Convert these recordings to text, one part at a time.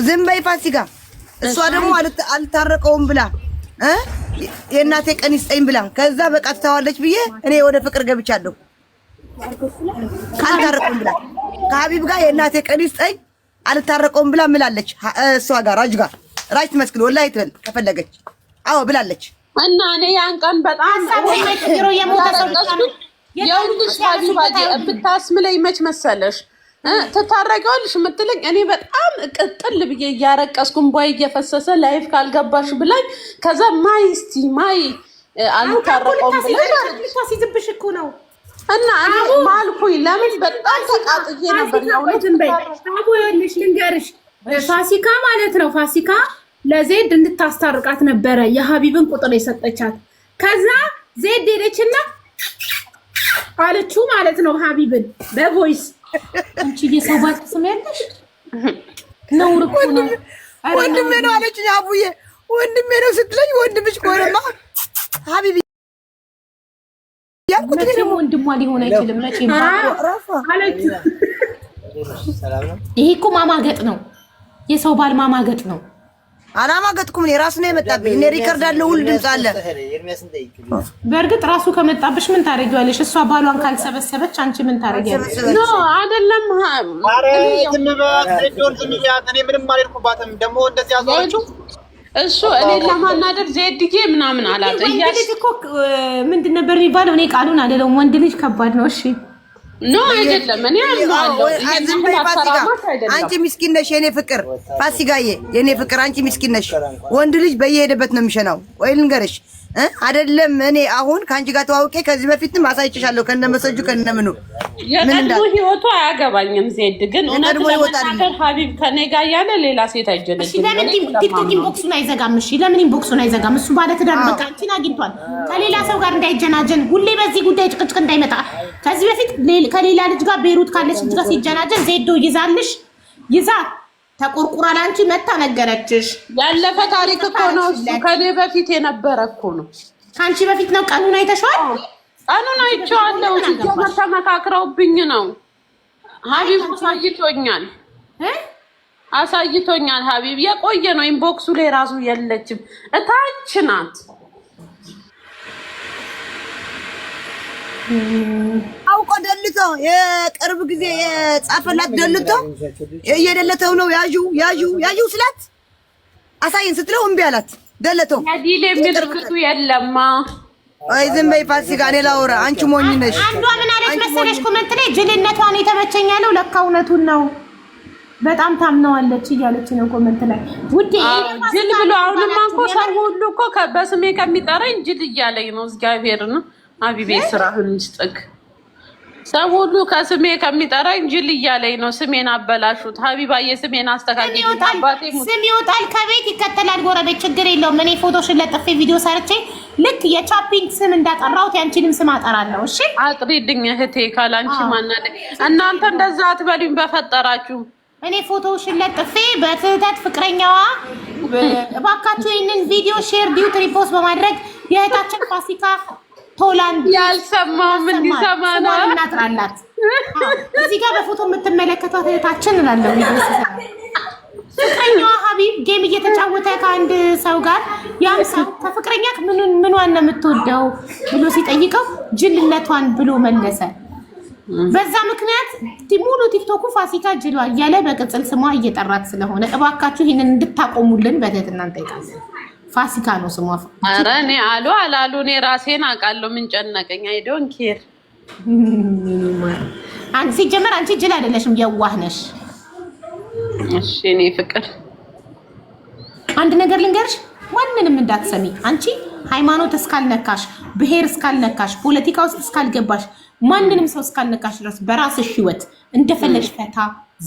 ዝም በይ ፋሲካ። እሷ ደግሞ አልታረቀውም ብላ የእናቴ ቀን ይስጠኝ ብላ ከዛ በቃ ትተዋለች ብዬ እኔ ወደ ፍቅር ገብቻለሁ። ካልታረቀውም ብላ ከሀቢብ ጋር የእናቴ ቀን ይስጠኝ አልታረቀውም ብላ ምላለች። እሷ ጋር ራጅ ትመስክል ወላሂ ትበል ከፈለገች። አዎ ብላለች። እና እኔ ያን ቀን በጣም ወይኔ የሞተ ሰው የውልሽ ሀቢባ ብታስምለኝ መች መሰለሽ ትታረቂዋለሽ የምትለኝ እኔ በጣም ቅጥል ብዬ እያረቀስኩ እንቧይ እየፈሰሰ ላይፍ ካልገባሽ ብላኝ ከዛ ማይ አልታረቀውም ብለሽ ታሲዝብሽ እኮ ነው። እና እኔ ማልኩኝ ለምን በጣም ተቃጥዬ ነበር። ይኸውልሽ ልንገርሽ ፋሲካ ማለት ነው ፋሲካ ለዜድ እንድታስታርቃት ነበረ የሀቢብን ቁጥር የሰጠቻት። ከዛ ዜድ ሄደችና አለችው ማለት ነው ሀቢብን በቮይስ አንቺ የሰው ባል ትስሚያለሽ ነው እኮ ነው ወንድሜ ነው አለችኝ። አቡዬ ወንድሜ ነው ስትለኝ ወንድምሽ ኮረማ ሀቢብ ያልኩት ነው ወንድሟ ሊሆን አይችልም መቼም አለችው። ይሄ እኮ ማማገጥ ነው የሰው ባል ማማገጥ ነው። አላማገጥኩም እኔ ራሱ ነው የመጣብኝ። እኔ ሪከርድ አለ ሁሉ ድምጽ አለ። በእርግጥ ራሱ ከመጣብሽ ምን ታረጊዋለሽ? እሷ ባሏን ካልሰበሰበች አንቺ ምን ታረጊያለሽ? ኖ አይደለም። አረ ትምባት ዶንት እኔ ምንም አልልኩባትም። ደግሞ እንደዚህ አዟችሁ እሱ እኔ ለማናደር ዜድዬ ምናምን አላት እያልሽ እኮ ምንድን ነበር የሚባለው? እኔ ቃሉን አይደለም ወንድ ልጅ ከባድ ነው። እሺ ኖ አይደለም። እኔ አልማለሁ አንቺ ምስኪን ነሽ የኔ ፍቅር ፋሲካዬ፣ የኔ ፍቅር አንቺ ምስኪን ነሽ። ወንድ ልጅ በየሄደበት ነው የሚሸናው። ወይ ልንገርሽ አይደለም እኔ አሁን ከአንቺ ጋር ተዋውቄ ከዚህ በፊትም አሳይቼሻለሁ ከነመሰጁ ከነምኑ የቀድሞ ህይወቱ አያገባኝም። ዜድ ግን እውነት ለመናገር ሀቢብ ከኔ ጋር ያለ ሌላ ሴት አይጀነጅ። ለምን ቲክቶክ ኢንቦክሱን አይዘጋም? እሺ ለምን ኢንቦክሱን አይዘጋም? እሱ ባለ ትዳር በቃ አንቺን አግኝቷል። ከሌላ ሰው ጋር እንዳይጀናጀን ሁሌ በዚህ ጉዳይ ጭቅጭቅ እንዳይመጣ። ከዚህ በፊት ከሌላ ልጅ ጋር ቤሩት ካለች ልጅ ጋር ሲጀናጀን ዜዶ ይዛ ተቆርቁራ ላንቺ መታ ነገረችሽ። ያለፈ ታሪክ እኮ ነው እሱ ከኔ በፊት የነበረ እኮ ነው። ካንቺ በፊት ነው። ቀኑን አይተሽዋል? ቀኑን አይቼዋለሁ። ሲጀመር ተመካክረውብኝ ነው። ሀቢብ አሳይቶኛል። ሀቢብ የቆየ ነው። ኢንቦክሱ ላይ ራሱ የለችም እታች ናት። አውቆ ደልቶ የቅርብ ጊዜ የጻፈላት ደልቶ እየደለተው ነው። ያዡ ስላት አሳይን ስትለው እምቢ አላት። ደለተው ያዲሌ ምልክቱ የለማ። አይ ዝም በይ ፋሲካ፣ እኔ ላውራ። አንቺ ሞኝ ነሽ። አንዷ ምን አለች መሰለሽ ኮሜንት ላይ ጅልነቷን የተመቸኝ ያለው ለካ እውነቱን ነው በጣም ታምነዋለች እያለች ነው ኮሜንት ላይ ውዴ። ጅል ብሎ አሁንማ እኮ ሰው ሁሉ እኮ በስሜ ከሚጠራኝ ጅል እያለኝ ነው። እግዚአብሔር ነው አቢቤ ስራህን ይስጥክ። ሰው ሁሉ ከስሜ ከሚጠራኝ ጅል እያለኝ ነው። ስሜን አበላሹት። ሀቢባዬ ስሜን አስተካክል። ስም ይወጣል ከቤት ይከተላል ጎረቤት፣ ችግር የለውም። እኔ ፎቶሽን ለጥፌ ቪዲዮ ሰርቼ ልክ የቻፒንግ ስም እንዳጠራሁት ያንቺንም ስም አጠራለሁ። እሺ አጥሪልኝ እህቴ። ካላንቺ ማናለ እናንተ እንደዛ አትበሉኝ በፈጠራችሁ። እኔ ፎቶሽን ለጥፌ በትህተት ፍቅረኛዋ እባካችሁ ይህንን ቪዲዮ ሼር ዲዩት ሪፖስት በማድረግ የእህታችን ፋሲካ ቶላንድ ያልሰማውም እንዲሰማ ነው እናጥራላት። እዚህ ጋር በፎቶ የምትመለከቷት እህታችን እላለሁ። ፍቅረኛዋ ሀቢብ ጌም እየተጫወተ ከአንድ ሰው ጋር ያም ሰው ከፍቅረኛክ ምኗን ነው የምትወደው ብሎ ሲጠይቀው ጅልነቷን ብሎ መለሰ። በዛ ምክንያት ሙሉ ቲክቶኩ ፋሲካ ጅሏ እያለ በቅጽል ስሟ እየጠራት ስለሆነ እባካችሁ ይሄንን እንድታቆሙልን በትህትና እንጠይቃለን። ፋሲካ ነው ስሟ። ኧረ እኔ አላሉ እኔ ራሴን አውቃለሁ። ምን ጨነቀኝ? አይ ዶንት ኬር። ሲጀመር አንቺ ጅል አይደለሽም፣ የዋህ ነሽ። እሺ እኔ ፍቅር አንድ ነገር ልንገርሽ፣ ማንንም እንዳትሰሚ። አንቺ ሃይማኖት እስካልነካሽ፣ ብሔር እስካልነካሽ፣ ፖለቲካ ውስጥ እስካልገባሽ፣ ማንንም ሰው እስካልነካሽ ድረስ በራስሽ ህይወት እንደፈለግሽ ፈታ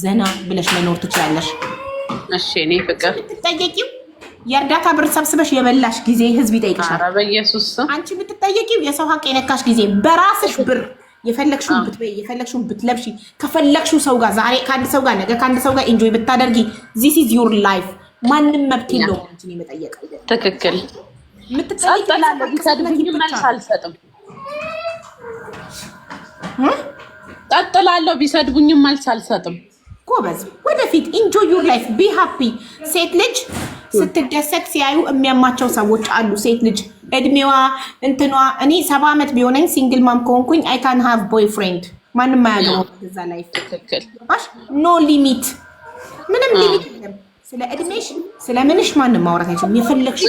ዘና ብለሽ መኖር ትችላለሽ። እሺ እኔ ፍቅር ትጠየቂው የእርዳታ ብር ሰብስበሽ የበላሽ ጊዜ ህዝብ ይጠይቅሻል። ኧረ በኢየሱስ አንቺ የምትጠየቂው የሰው ሀቅ የነካሽ ጊዜ በራስሽ ብር የፈለግሽውን ብትበይ የፈለግሽውን ብትለብሺ ከፈለግሽው ሰው ጋር ዛሬ ከአንድ ሰው ጋር ነገ ከአንድ ሰው ጋር ኢንጆይ ብታደርጊ ዚስ ኢዝ ዩር ላይፍ። ማንም መብት የለውም አንቺን የመጠየቅ። ትክክል። የምትጠይቂው ቢሰድቡኝም መልስ አልሰጥም። ቀጥላለሁ። ቢሰድቡኝም መልስ አልሰጥም። ጎበዝ ወደ ፊት ኢንጆይ ዩር ላይፍ ቢ ሃፒ። ሴት ልጅ ስትደሰት ሲያዩ የሚያማቸው ሰዎች አሉ። ሴት ልጅ እድሜዋ እንትኗ እኔ 70 ዓመት ቢሆነኝ ሲንግል ማም ከሆንኩኝ አይ ካን ሃቭ ቦይፍሬንድ ማንም አያገባው እዛ ላይፍ። ትክክል። ኖ ሊሚት፣ ምንም ሊሚት የለም። ስለ እድሜሽ ስለ ምንሽ ማንም ማውራት አይችልም። የፈለግሽ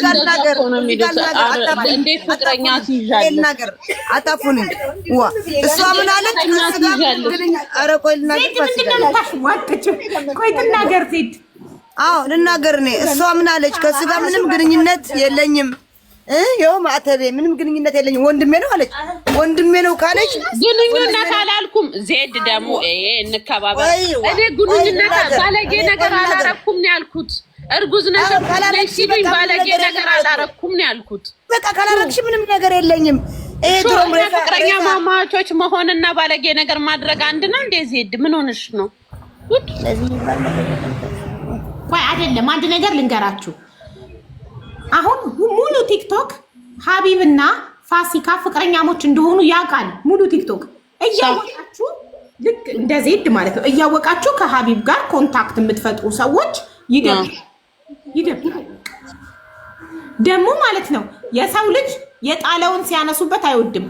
እንዴት ፍቅረኛ ትይዣለሽ? ነገር አታፉን ዋ እሷ ምን አለች? ኧረ ቆይ ትናገር ዜድ። አዎ ልናገር እኔ። እሷ ምን አለች? ከእሱ ጋር ምንም ግንኙነት የለኝም ይኸው ማዕተቤ ምንም ግንኙነት የለኝም ወንድሜ ነው አለች። ወንድሜ ነው ካለች ግንኙነት አላልኩም። ዜድ ደግሞ እንከባበር። እኔ ግንኙነት ባለጌ ነገር አላረኩም ነው ያልኩት። እርጉዝ ነገር ሲሉኝ ባለጌ ነገር አላረኩም ነው ያልኩት። በቃ ካላረግሽ ምንም ነገር የለኝም። ይሄ ድሮም ፍቅረኛ ማማቾች መሆንና ባለጌ ነገር ማድረግ አንድ ነው እንዴ? ዜድ ምን ሆነሽ ነው? ቆይ አይደለም፣ አንድ ነገር ልንገራችሁ። አሁን ሙሉ ቲክቶክ ሀቢብና ፋሲካ ፍቅረኛሞች እንደሆኑ ያውቃል። ሙሉ ቲክቶክ እያወቃችሁ ልክ እንደ ዜድ ማለት ነው እያወቃችሁ ከሀቢብ ጋር ኮንታክት የምትፈጥሩ ሰዎች ይደብራል ደግሞ ማለት ነው። የሰው ልጅ የጣለውን ሲያነሱበት አይወድም።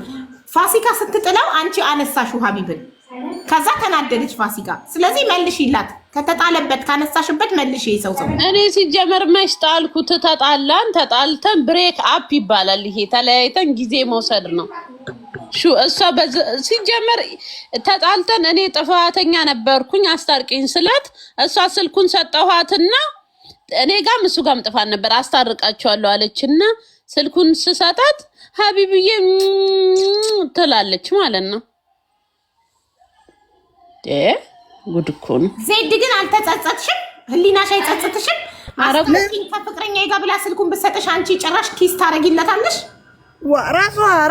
ፋሲካ ስትጥለው አንቺ አነሳሹ ሀቢብን፣ ከዛ ተናደደች ፋሲካ። ስለዚህ መልሽላት፣ ከተጣለበት ካነሳሽበት መልሽ። ይሰው እኔ ሲጀመር መች ጣልኩት? ተጣልተን ብሬክ አፕ ይባላል። ይሄ ተለያይተን ጊዜ መውሰድ ነው። እሷ ሲጀመር ተጣልተን እኔ ጥፋተኛ ነበርኩኝ አስታርቂኝ ስላት እሷ ስልኩን ሰጠኋትና እኔ ጋም እሱ ጋም ጥፋት ነበር አስታርቃቸዋለሁ አለችና ስልኩን ስሰጣት ሀቢብዬ ትላለች ማለት ነው። ጉድ እኮ ነው። ዜድ ግን አልተጸጸትሽም? ህሊናሽ አይጸጸትሽም? አረጋግኝ ከፍቅረኛ ጋር ብላ ስልኩን ብትሰጥሽ አንቺ ጭራሽ ኪስ ታረጊለታለሽ?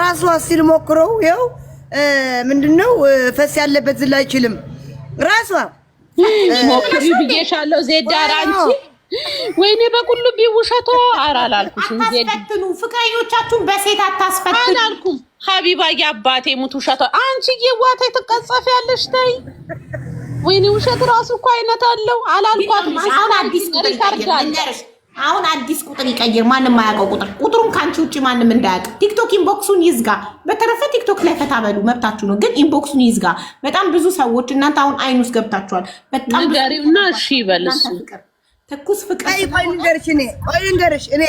ራሷ ሲል ሞክረው ይኸው ምንድነው ፈስ ያለበት ዝላ አይችልም። ራሷ ሞክሪ ብዬሻለሁ ዜድ። ኧረ አንቺ ወይኔ በቁሉ ቢውሸቶ አራላልኩሽም ዜድ። አታስፈትኑ ፍቅረኞቻችሁን በሴት አታስፈትኑ አላልኩም። ሀቢባ ያባቴ ሙት ውሸቶ አንቺ ይዋታ ትቀጸፊያለሽ። ተይ ወይኔ ውሸት ራሱ እኮ አይነት አለው አላልኳትም። አሁን አዲስ ቁጥር ይቀይር፣ ማንም ማያውቀው ቁጥሩን ካንቺ ውጪ ማንም እንዳያውቅ። ቲክቶክ ኢንቦክሱን ይዝጋ። በተረፈ ቲክቶክ ላይ ፈታበሉ መብታችሁ ነው፣ ግን ኢንቦክሱን ይዝጋ። በጣም ብዙ ሰዎች እናንተ አሁን አይኑ ውስጥ ገብታችኋል። በጣም ጋሪውና እሺ ይበልስ ተኩስ ፍቅር ቆይ ልንገርሽ እኔ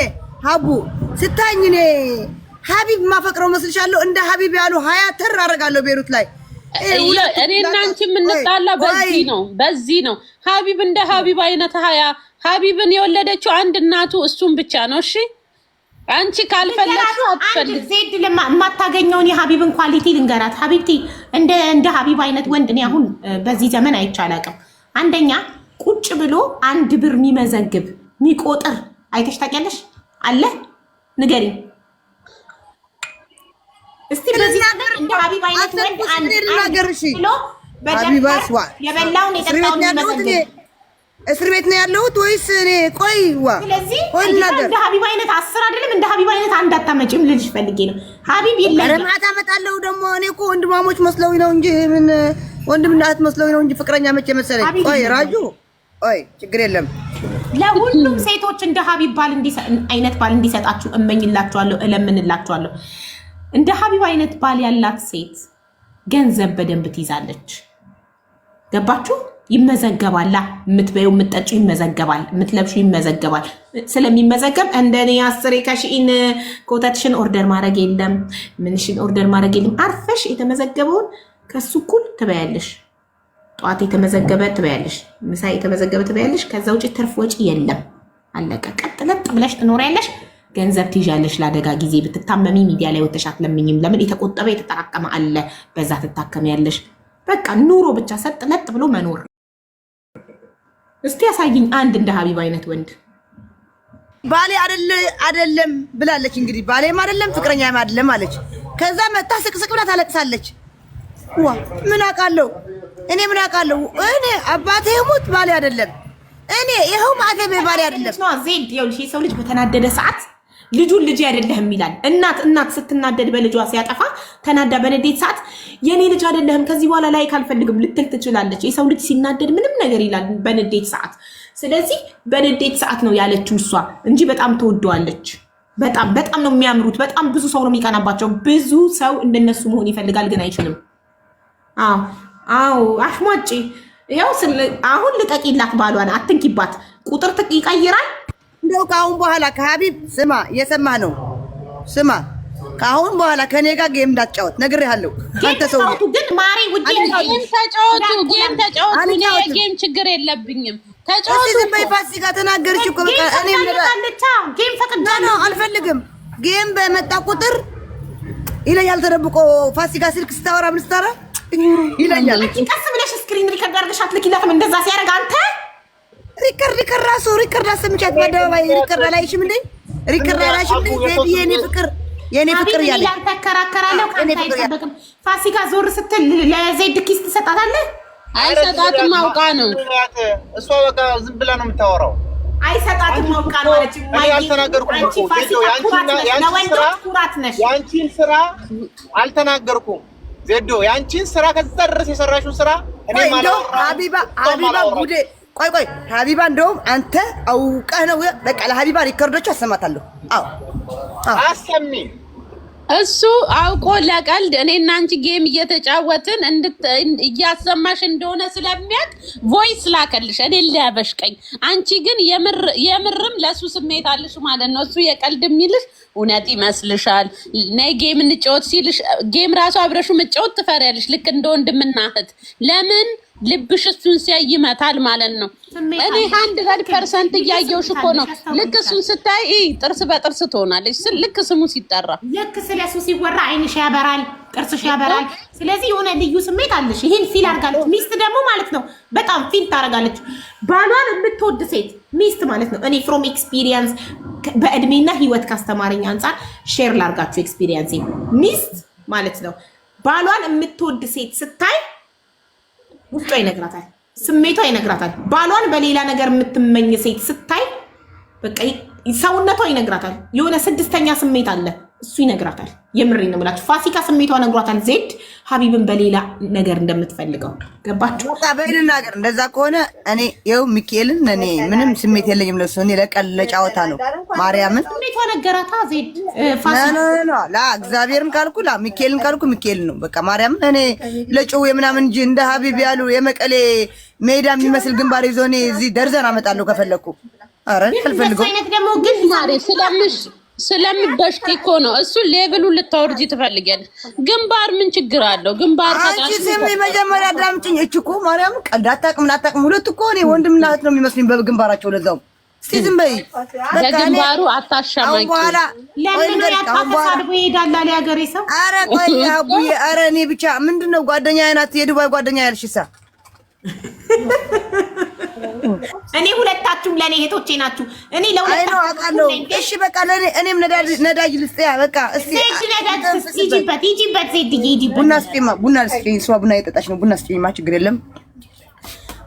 ሀቡ ስታኝ እኔ ሀቢብ ማፈቅረው መስልሻለሁ? እንደ ሀቢብ ያሉ 20 ተር አደርጋለሁ ቤሩት ላይ። እኔ እና አንቺ የምንጣላ በዚህ ነው። ሀቢብ እንደ ሀቢብ አይነት 20 ሀቢብን የወለደችው አንድ እናቱ እሱም ብቻ ነው። እሺ አንቺ ካልፈለግሽ አትፈልጊ። ዜድ የማታገኘውን የሀቢብን ኳሊቲ ልንገራት። ሀቢብቲ እንደ ሀቢብ አይነት ወንድ እኔ አሁን በዚህ ዘመን አይቻላቅም። አንደኛ ቁጭ ብሎ 1 ብር የሚመዘግብ የሚቆጥር አይተሽ ታውቂያለሽ? አለ ንገሪኝ እስቲ። በዚህ ነገር እንደ ሀቢብ አይነት ወንድ አንድ ብሎ በደንብ የበላውን የጠጣውን የሚመዘግብ እስር ቤት ነው ያለሁት ወይስ እኔ? ቆይዋ ስለዚህ እንደ ሀቢብ አይነት 10 አይደለም እንደ ሀቢብ አይነት አንድ አታመጭም ልልሽ ፈልጌ ነው። ሀቢብ ይለኛል ረማታ አመጣለሁ ደግሞ እኔ እኮ ወንድማሞች መስለውኝ ነው እንጂ ምን ወንድምና እህት መስለውኝ ነው እንጂ ፍቅረኛ መቼ መሰለኝ። ቆይ ራጁ ቆይ ችግር የለም። ለሁሉም ሴቶች እንደ ሀቢብ አይነት ባል እንዲሰጣችሁ እመኝላችኋለሁ፣ እለምንላችኋለሁ። እንደ ሀቢብ አይነት ባል ያላት ሴት ገንዘብ በደንብ ትይዛለች። ገባችሁ? ይመዘገባል። የምትበይው የምትጠጪው ይመዘገባል፣ የምትለብሺው ይመዘገባል። ስለሚመዘገብ እንደኔ 10 ከሺን ኮተትሽን ኦርደር ማድረግ የለም፣ ምንሽን ኦርደር ማድረግ የለም። አርፈሽ የተመዘገበውን ከሱ እኩል ትበያለሽ። ጠዋት የተመዘገበ ትበያለሽ፣ ምሳ የተመዘገበ ትበያለሽ። ከዛ ውጪ ትርፍ ወጪ የለም። አለቀ። ቀጥለጥ ብለሽ ትኖሪያለሽ። ገንዘብ ትይዣለሽ ለአደጋ ጊዜ። ብትታመሚ ሚዲያ ላይ ወተሽ አትለምኝም። ለምን? የተቆጠበ የተጠራቀመ አለ፣ በዛ ትታከሚያለሽ። በቃ ኑሮ ብቻ ሰጥ ለጥ ብሎ መኖር። እስቲ ያሳይኝ አንድ እንደ ሀቢብ አይነት ወንድ። ባሌ አይደለም ብላለች። እንግዲህ ባሌም አይደለም ፍቅረኛም አይደለም አለች። ከዛ መጣ ስቅስቅ ብላ ታለቅሳለች። ዋ ምን አውቃለሁ እኔ ምን አውቃለሁ እኔ አባቴ ይሙት ባሌ አይደለም። እኔ ይሄው ማተቤ ባሌ አይደለም ነው። ዜድ ይኸውልሽ፣ የሰው ልጅ በተናደደ ሰዓት ልጁን ልጅ አይደለህም ይላል። እናት ስትናደድ በልጇ ሲያጠፋ ተናዳ በንዴት ሰዓት የኔ ልጅ አይደለህም ከዚህ በኋላ ላይ ካልፈልግም ልትል ትችላለች። የሰው ልጅ ሲናደድ ምንም ነገር ይላል በንዴት ሰዓት። ስለዚህ በንዴት ሰዓት ነው ያለችው እሷ እንጂ በጣም ትወደዋለች። በጣም ነው የሚያምሩት። በጣም ብዙ ሰው ነው የሚቀናባቸው። ብዙ ሰው እንደነሱ መሆን ይፈልጋል ግን አይችልም። አዎ አሽሟጪ ይኸው አሁን ልቀቂላት፣ ባሏን አትንኪባት። ቁጥር ይቀይራል። እንደው ከአሁን በኋላ ከሀቢብ ስማ፣ እየሰማህ ነው? ስማ ከአሁን በኋላ ከኔ ጋር ጌም እንዳትጫወት ነግሬሃለሁ። አንተ ሰው ግን ማሬ ውጪ ጌም ተጫወቱ። እኔ የጌም ችግር የለብኝም። ተጫወቱ። ዝም በይ ፋሲካ ተናገርሽ እኮ በቃ እኔም ጌም ፈቅጃለሁ። አልፈልግም። ጌም በመጣ ቁጥር ይለኛል ተደብቆ። ፋሲካ ስልክ ስታወራ ምን ስታወራ ይለኛል። ቀስ ብለሽ ስክሪን ሪከርድ አድርገሽ አትልኪላትም? እንደዛ ሲያደርግ አንተ ሪከርድ ራሱ ሪከርድ አሰምቻት በአደባባይ ሪከርድ አላይሽም እንዴ? ሪከርድ አላይሽም እንዴ? ቤቢ የኔ ፍቅር ያለ ያንተ ተከራከራለሁ። ካንተ አይጠበቅም። ፋሲካ ዞር ስትል ለዜድ ኪስ ትሰጣታለህ? አይሰጣትም። አውቃ ነው እሷ በቃ ዝም ብላ ነው የምታወራው። አይሰጣትም አውቃ ነው አለች። አልተናገርኩም እኮ ያንቺን ስራ አልተናገርኩም። ዜዶ ያንቺን ስራ ከዛ ድረስ የሰራሽው ስራ እኔ ማለት ሀቢባ ጉዴ። ቆይ ሀቢባ እንደውም አንተ አውቀህ ነው በቃ ለሀቢባ ሪከርዶች አሰማታለሁ። አሰሚ እሱ አውቆ ለቀልድ እኔና አንቺ ጌም እየተጫወትን እያሰማሽ እንደሆነ ስለሚያውቅ ቮይስ ላከልሽ እኔ ሊያበሽቀኝ። አንቺ ግን የምርም ለሱ ስሜት አለሽ ማለት ነው። እሱ የቀልድ የሚልሽ እውነት ይመስልሻል? ነይ ጌም እንጫወት ሲልሽ ጌም ራሱ አብረሹ መጫወት ትፈሪያለሽ። ልክ እንደ ወንድምና እህት ለምን ልብሽ እሱን ሲያይ ይመታል ማለት ነው። እኔ 100% እያየሁሽ እኮ ነው። ልክ እሱን ስታይ ጥርስ በጥርስ ትሆናለች። ልክ ስሙ ሲጠራ ልክ ስለሱ ሲወራ አይንሽ ያበራል፣ ጥርስሽ ያበራል። ስለዚህ የሆነ ልዩ ስሜት አለሽ። ይሄን ፊል አድርጋለች። ሚስት ደግሞ ማለት ነው በጣም ፊል ታደርጋለች። ባሏን የምትወድ ሴት ሚስት ማለት ነው። እኔ ፍሮም ኤክስፒሪየንስ በእድሜና ህይወት ካስተማረኝ አንጻር ሼር ላርጋችሁ ኤክስፒሪየንስ። ሚስት ማለት ነው ባሏን የምትወድ ሴት ስታይ ውስጧ ይነግራታል፣ ስሜቷ ይነግራታል። ባሏን በሌላ ነገር የምትመኝ ሴት ስታይ በቃ ሰውነቷ ይነግራታል። የሆነ ስድስተኛ ስሜት አለ፣ እሱ ይነግራታል። የምሬን ነው የምላችሁ። ፋሲካ ስሜቷ ነግሯታል። ዜድ ሀቢብን በሌላ ነገር እንደምትፈልገው ገባችሁ? በቃ በእናገር እንደዛ ከሆነ እኔ ይኸው ሚካኤልን እኔ ምንም ስሜት የለኝም ለሱ። እኔ ለጨዋታ ነው። ማርያምን ስሜቷ ነገራታ ዜድ ላ እግዚአብሔርን ካልኩ ላ ሚካኤልን ካልኩ ሚካኤልን ነው በቃ ማርያምን። እኔ ለጭው የምናምን እንጂ እንደ ሀቢብ ያሉ የመቀሌ ሜዳ የሚመስል ግንባር ይዞ እኔ እዚህ ደርዘን አመጣለሁ ከፈለኩ። አረ አልፈልገው አይነት ደግሞ ግን ማሬ ስለምበሽቂ እኮ ነው። እሱ ሌቭሉን ልታወርጂ ትፈልጊያለሽ። ግንባር ምን ችግር አለው? ግንባር አንቺ ስሚ መጀመሪያ አዳምጪኝ። እቺ እኮ ማርያም ቀልድ አታውቅም። ሁለት እኮ እኔ ወንድምና እህት ነው የሚመስሉኝ በግንባራቸው። ለዛው እስቲ ዝም በይ በቃ። ግንባሩ አታሻማቂ። ለምን ያጣፈሳድቦ ይሄዳል አለ ያገሬ ሰው። አረ ቆይ አቡዬ፣ አረ እኔ ብቻ ምንድነው ጓደኛዬ ናት የዱባይ ጓደኛ ያልሽሳ? እኔ ሁለታችሁም ለኔ እህቶቼ ናችሁ። እኔ ለሁለታችሁ እሺ በቃ ለኔ እኔም ነዳጅ ልስጥያ በቃ። እስቲ ይጂበት ዜድ ይጂበት። ቡና ስጪኝ። እሷ ቡና እየጠጣች ነው። ቡና ስጪኝ ማ ችግር የለም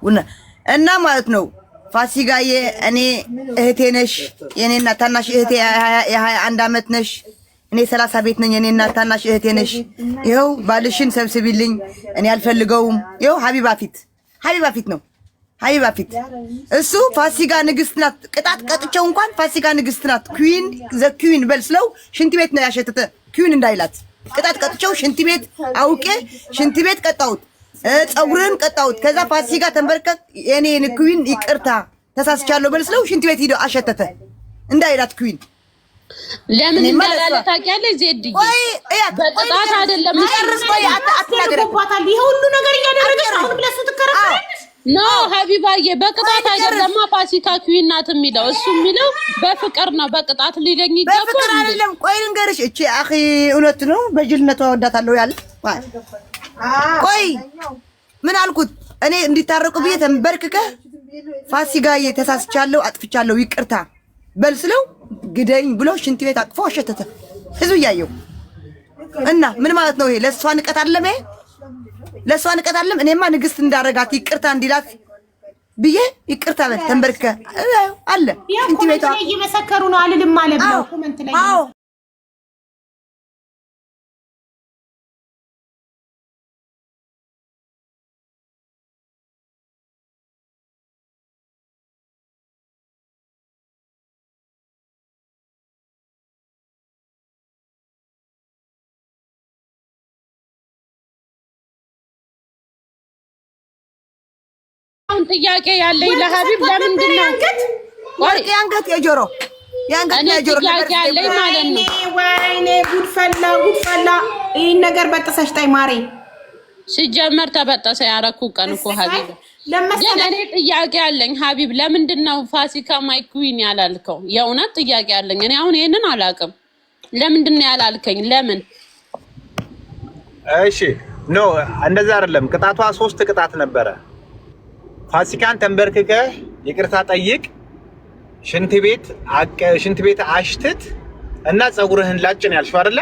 ቡና። እና ማለት ነው ፋሲካዬ እኔ እህቴ ነሽ። የኔና ታናሽ እህቴ የ21 ዓመት ነሽ። እኔ 30 ቤት ነኝ። የኔና ታናሽ እህቴ ነሽ። ይኸው ባልሽን ሰብስቢልኝ። እኔ አልፈልገውም። ይኸው ሀቢባ ፊት ነው ሀቢባ ፊት እሱ ፋሲካ ንግስት ናት። ቅጣት ቀጥቸው እንኳን ፋሲካ ንግስት ናት። ኩዊን ዘ ኩዊን በልስለው ሽንት ቤት ነው ያሸተተ ኩዊን እንዳይላት ቅጣት ቀጥቸው ሽንት ቤት አውቄ ሽንት ቤት ቀጣውት፣ ፀጉርን ቀጣውት። ከዛ ፋሲካ ተንበርከክ የኔ ኩዊን ይቅርታ ተሳስቻለሁ በልስለው ሽንት ቤት ሄዶ አሸተተ እንዳይላት ኩዊን። ለምን እንዳላለ ታውቂያለሽ? ዜድዬ በቅጣት አይደለም አትናገረባታል። ይሄ ሁሉ ነገር እያደረገች አሁን ብለሱ ትከራከራለች። ኖ ሀቢባዬ በቅጣት አይደለም። ፋሲካ ኩዊን ናት የሚለው እሱ የሚለው በፍቅር ነው። በቅጣት ሊለኝ ይገባል። በፍቅር አይደለም። ቆይ ልንገርሽ፣ እቺ አኺ እውነት ነው በጅልነቷ ወዳታለሁ ያለ ቆይ ምን አልኩት እኔ እንዲታረቁ ብዬ ተንበርክከ ፋሲካዬ ተሳስቻለሁ አጥፍቻለሁ ይቅርታ በልስለው ግደኝ ብሎ ሽንት ቤት አቅፎ አሸተተ። ህዝብ እያየው እና ምን ማለት ነው ይሄ? ለሷ ንቀት አይደለም ይሄ? ለሷ ንቀት አይደለም? እኔማ ንግስት እንዳረጋት ይቅርታ እንዲላት ብዬ ይቅርታ በል ተንበርከ አለ ሽንት ቤቷ እየመሰከሩ ነው አልልም ማለት ነው ኮሜንት ላይ ጥያቄ ያለኝ ለሀቢብ ለምንድን ነው ወርቅ ያንገት የጆሮ ጥያቄ ያለኝ ማለት ነው። ወይኔ ጉድፈላ ይሄን ነገር በጥሰሽ ጣይ ማሬ ሲጀመር ተበጠሰ ያረኩ ቀን እኮ ሀቢብ ግን እኔ ጥያቄ ያለኝ ሀቢብ ለምንድን ነው ፋሲካ ማይ ኩዊን ያላልከው? የእውነት ጥያቄ ያለኝ እኔ አሁን ይሄንን አላውቅም። ለምንድን ነው ያላልከኝ? ለምን? እሺ ኖ እንደዛ አይደለም። ቅጣቷ 3 ቅጣት ነበረ። ፋሲካን ተንበርክከህ ይቅርታ ጠይቅ፣ ሽንት ቤት አሽትት እና ፀጉርህን ላጭ ነው ያልሽው አይደለ?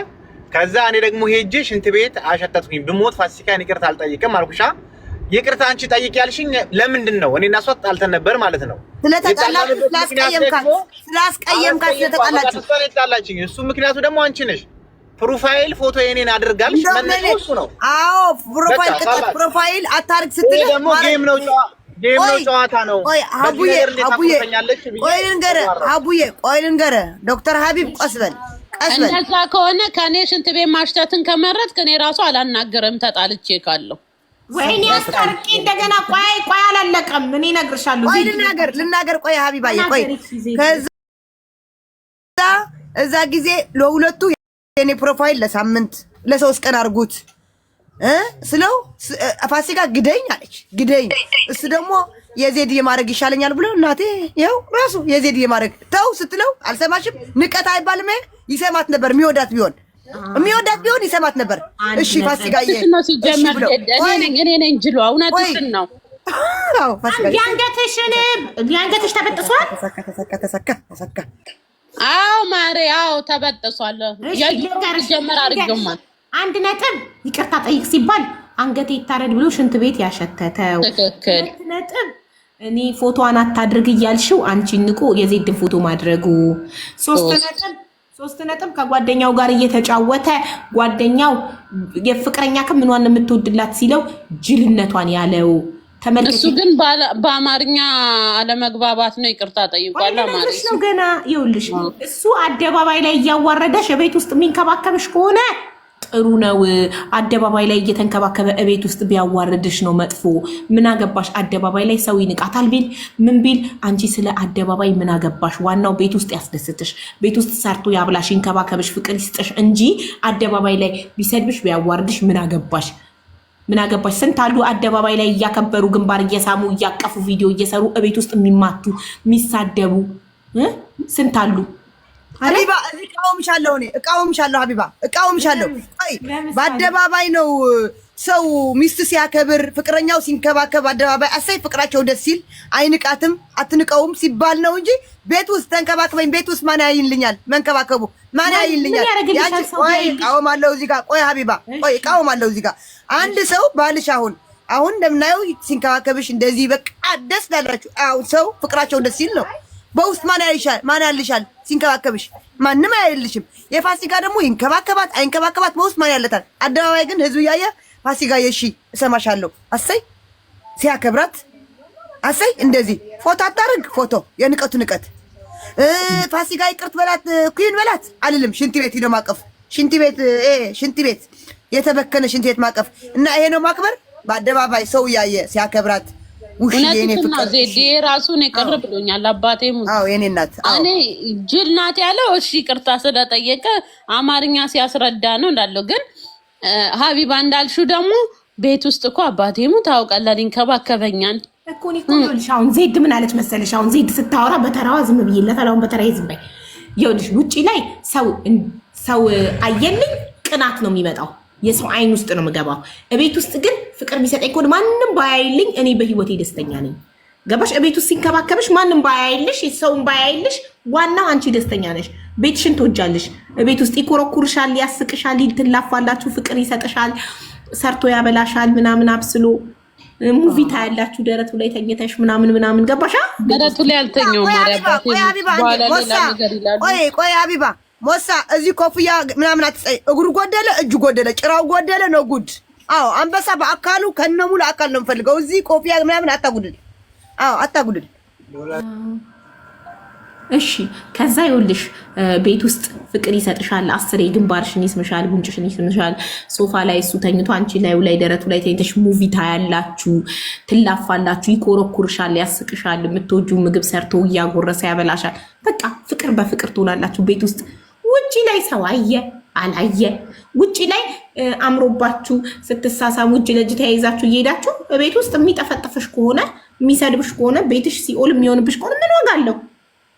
ከዛ እኔ ደግሞ ሄጄ ሽንት ቤት አሸተትኩኝ። ብሞት ፋሲካን ይቅርታ አልጠይቅም አልኩሻ። ይቅርታ አንቺ ጠይቅ ያልሽኝ ለምንድን ነው? እኔና እሷ ጣልተን ነበር ማለት ነው። ስለተጣላችሁ እሱ ምክንያቱ ደግሞ አንቺ ነሽ። ፕሮፋይል ፎቶ የኔን አድርጋልሽ መነሻው እሱ ነው። አዎ ፕሮፋይል አታርግ ስትል ደግሞ ጌም ነው ጨዋታ ነው። ቆይ ልንገርህ ዶክተር ሀቢብ ቀስበል እንደዛ ከሆነ ከኔ ሽንት ቤት ማሽተትን ከመረጥክ እኔ ራሱ አላናገርም ተጣልቼ ካለው ወይኔ አስታርቂ እንደገና ቆይ አላለቀም እኔ እነግርሻለሁ ቆይ ልናገር ቆይ ሀቢባዬ ቆይ ከዛ እዛ ጊዜ ለሁለቱ የኔ ፕሮፋይል ለሳምንት ለ3 ቀን አርጉት ስለው ፋሲካ ግደኝ አለች ግደኝ እሱ ደግሞ የዜድ የማረግ ይሻለኛል ብሎ እናቴ ይኸው ራሱ የዜድ የማረግ ተው ስትለው አልሰማሽም ንቀት አይባልም ይሰማት ነበር የሚወዳት ቢሆን ይሰማት ነበር እሺ ፋሲካዬ እሺ ብሎ እኔ ነኝ ጅሎ እውነትሽን ነው አዎ ፋሲካ ያንገትሽ ተበጥሷል ተሰካ አዎ ማሬ አዎ ተበጥሷል ጀመር አድርገውማል 1 ነጥብ ይቅርታ ጠይቅ ሲባል አንገቴ ይታረድ ብሎ ሽንት ቤት ያሸተተው 2 ነጥብ እኔ ፎቶዋን አታድርግ እያልሽው አንቺ ንቆ የዜድን ፎቶ ማድረጉ 3 ነጥብ ከጓደኛው ጋር እየተጫወተ ጓደኛው የፍቅረኛ ከምንዋን የምትወድላት ሲለው ጅልነቷን ያለው ተመልከቱ። እሱ ግን በአማርኛ አለመግባባት ነው ይቅርታ ጠይቋል ማለት ነው። ገና ይኸውልሽ እሱ አደባባይ ላይ እያዋረደሽ ቤት ውስጥ የሚንከባከብሽ ከሆነ ጥሩ ነው። አደባባይ ላይ እየተንከባከበ እቤት ውስጥ ቢያዋርድሽ ነው መጥፎ። ምን አገባሽ? አደባባይ ላይ ሰው ይንቃታል ቢል ምን ቢል አንቺ ስለ አደባባይ ምን አገባሽ? ዋናው ቤት ውስጥ ያስደስትሽ፣ ቤት ውስጥ ሰርቶ ያብላሽ፣ ይንከባከብሽ፣ ፍቅር ይስጥሽ እንጂ አደባባይ ላይ ቢሰድብሽ ቢያዋርድሽ ምን አገባሽ? ምን አገባሽ? ስንት አሉ አደባባይ ላይ እያከበሩ ግንባር እየሳሙ እያቀፉ ቪዲዮ እየሰሩ እቤት ውስጥ የሚማቱ የሚሳደቡ ስንት አሉ። ሀቢባ እቃወምሻለሁ ሀቢባ እቃወምሻለሁ። በአደባባይ ነው ሰው ሚስት ሲያከብር ፍቅረኛው ሲንከባከብ አደባባይ አሳይ ፍቅራቸው ደስ ሲል አይንቃትም አትንቀውም ሲባል ነው እንጂ ቤት ውስጥ ተንከባከበኝ ቤት ውስጥ ማን ያይልኛል? መንከባከቡ ማን ያይልኛል? ያቺ ቆይ እቃወማለሁ እዚህ ጋር ቆይ ሀቢባ ቆይ እቃወማለሁ እዚህ ጋር አንድ ሰው ባልሽ አሁን እንደምናየው ሲንከባከብሽ እንደዚህ በቃ ደስ ላላችሁ አሁን ሰው ፍቅራቸው ደስ ሲል ነው። በውስጥ ማን ያልሻል? ሲንከባከብሽ ማንም አይልሽም። የፋሲካ ደግሞ ይንከባከባት አይንከባከባት በውስጥ ማን ያለታል? አደባባይ ግን ህዝብ ያየ ፋሲካ የሺ እሰማሻለሁ አሰይ ሲያከብራት አሰይ እንደዚህ ፎቶ አታርግ ፎቶ የንቀቱ ንቀት ፋሲካ ይቅርት በላት ኩይን በላት አልልም። ሽንት ቤት ሄዶ ማቀፍ ሽንት ቤት የተበከነ ሽንት ቤት ማቀፍ እና ይሄ ነው ማክበር። በአደባባይ ሰው ያየ ሲያከብራት እውነትና ዜዴ ራሱን የቀረ ብሎኛል አባቴ ሙሉ። አዎ የኔ እናት እኔ ጅል ናት ያለው እሺ ይቅርታ ስለጠየቀ አማርኛ ሲያስረዳ ነው እንዳለው። ግን ሀቢባ እንዳልሽው ደግሞ ቤት ውስጥ እኮ አባቴ ሙሉ ታውቃለህ ይንከባከበኛል እኮ ነው ይልሽ። አሁን ዜድ ምን አለች መሰለሽ? አሁን ዜድ ስታወራ በተራዋ ዝም ብዬለት አሁን በተራዬ ዝም በይ። ይኸውልሽ ውጪ ላይ ሰው አየልኝ ቅናት ነው የሚመጣው። የሰው አይን ውስጥ ነው የምገባው። እቤት ውስጥ ግን ፍቅር የሚሰጠኝ ከሆነ ማንንም ባያይልኝ እኔ በህይወቴ ደስተኛ ነኝ። ገባሽ? እቤት ውስጥ ሲንከባከብሽ ማንንም ባያይልሽ ሰውን ባያይልሽ ዋናው አንቺ ደስተኛ ነሽ። ቤትሽን ትወጃለሽ። እቤት ውስጥ ይኮረኩርሻል፣ ያስቅሻል፣ ትላፋላችሁ፣ ፍቅር ይሰጥሻል፣ ሰርቶ ያበላሻል ምናምን አብስሎ ሙቪታ ያላችሁ ደረቱ ላይ ተኝተሽ ምናምን ገባሻ? ደረቱ ላይ አልተኛው ማርያም ቆይ ሀቢባ ሞሳ እዚህ ኮፍያ ምናምን አትጸይ። እግሩ ጎደለ፣ እጁ ጎደለ፣ ጭራው ጎደለ ነው ጉድ። አዎ አንበሳ በአካሉ ከነሙሉ አካል ነው የምፈልገው። እዚህ ኮፍያ ምናምን አታጉድል። አዎ አታጉድል። እሺ ከዛ ይኸውልሽ ቤት ውስጥ ፍቅር ይሰጥሻል። 10 ግንባርሽን ይስምሻል፣ ጉንጭሽን ይስምሻል። ሶፋ ላይ እሱ ተኝቶ አንቺ ላይ ደረቱ ላይ ተኝተሽ ሙቪ ታያላችሁ፣ ትላፋላችሁ፣ ይኮረኩርሻል፣ ያስቅሻል። የምትወጂው ምግብ ሰርቶ እያጎረሰ ያበላሻል። በቃ ፍቅር በፍቅር ትሆናላችሁ ቤት ውስጥ። ውጪ ላይ ሰው አየ አላየ ውጪ ላይ አምሮባችሁ ስትሳሳሙ እጅ ለእጅ ተያይዛችሁ እየሄዳችሁ ቤት ውስጥ የሚጠፈጥፍሽ ከሆነ የሚሰድብሽ ከሆነ ቤትሽ ሲኦል የሚሆንብሽ ከሆነ ምን ዋጋ አለው?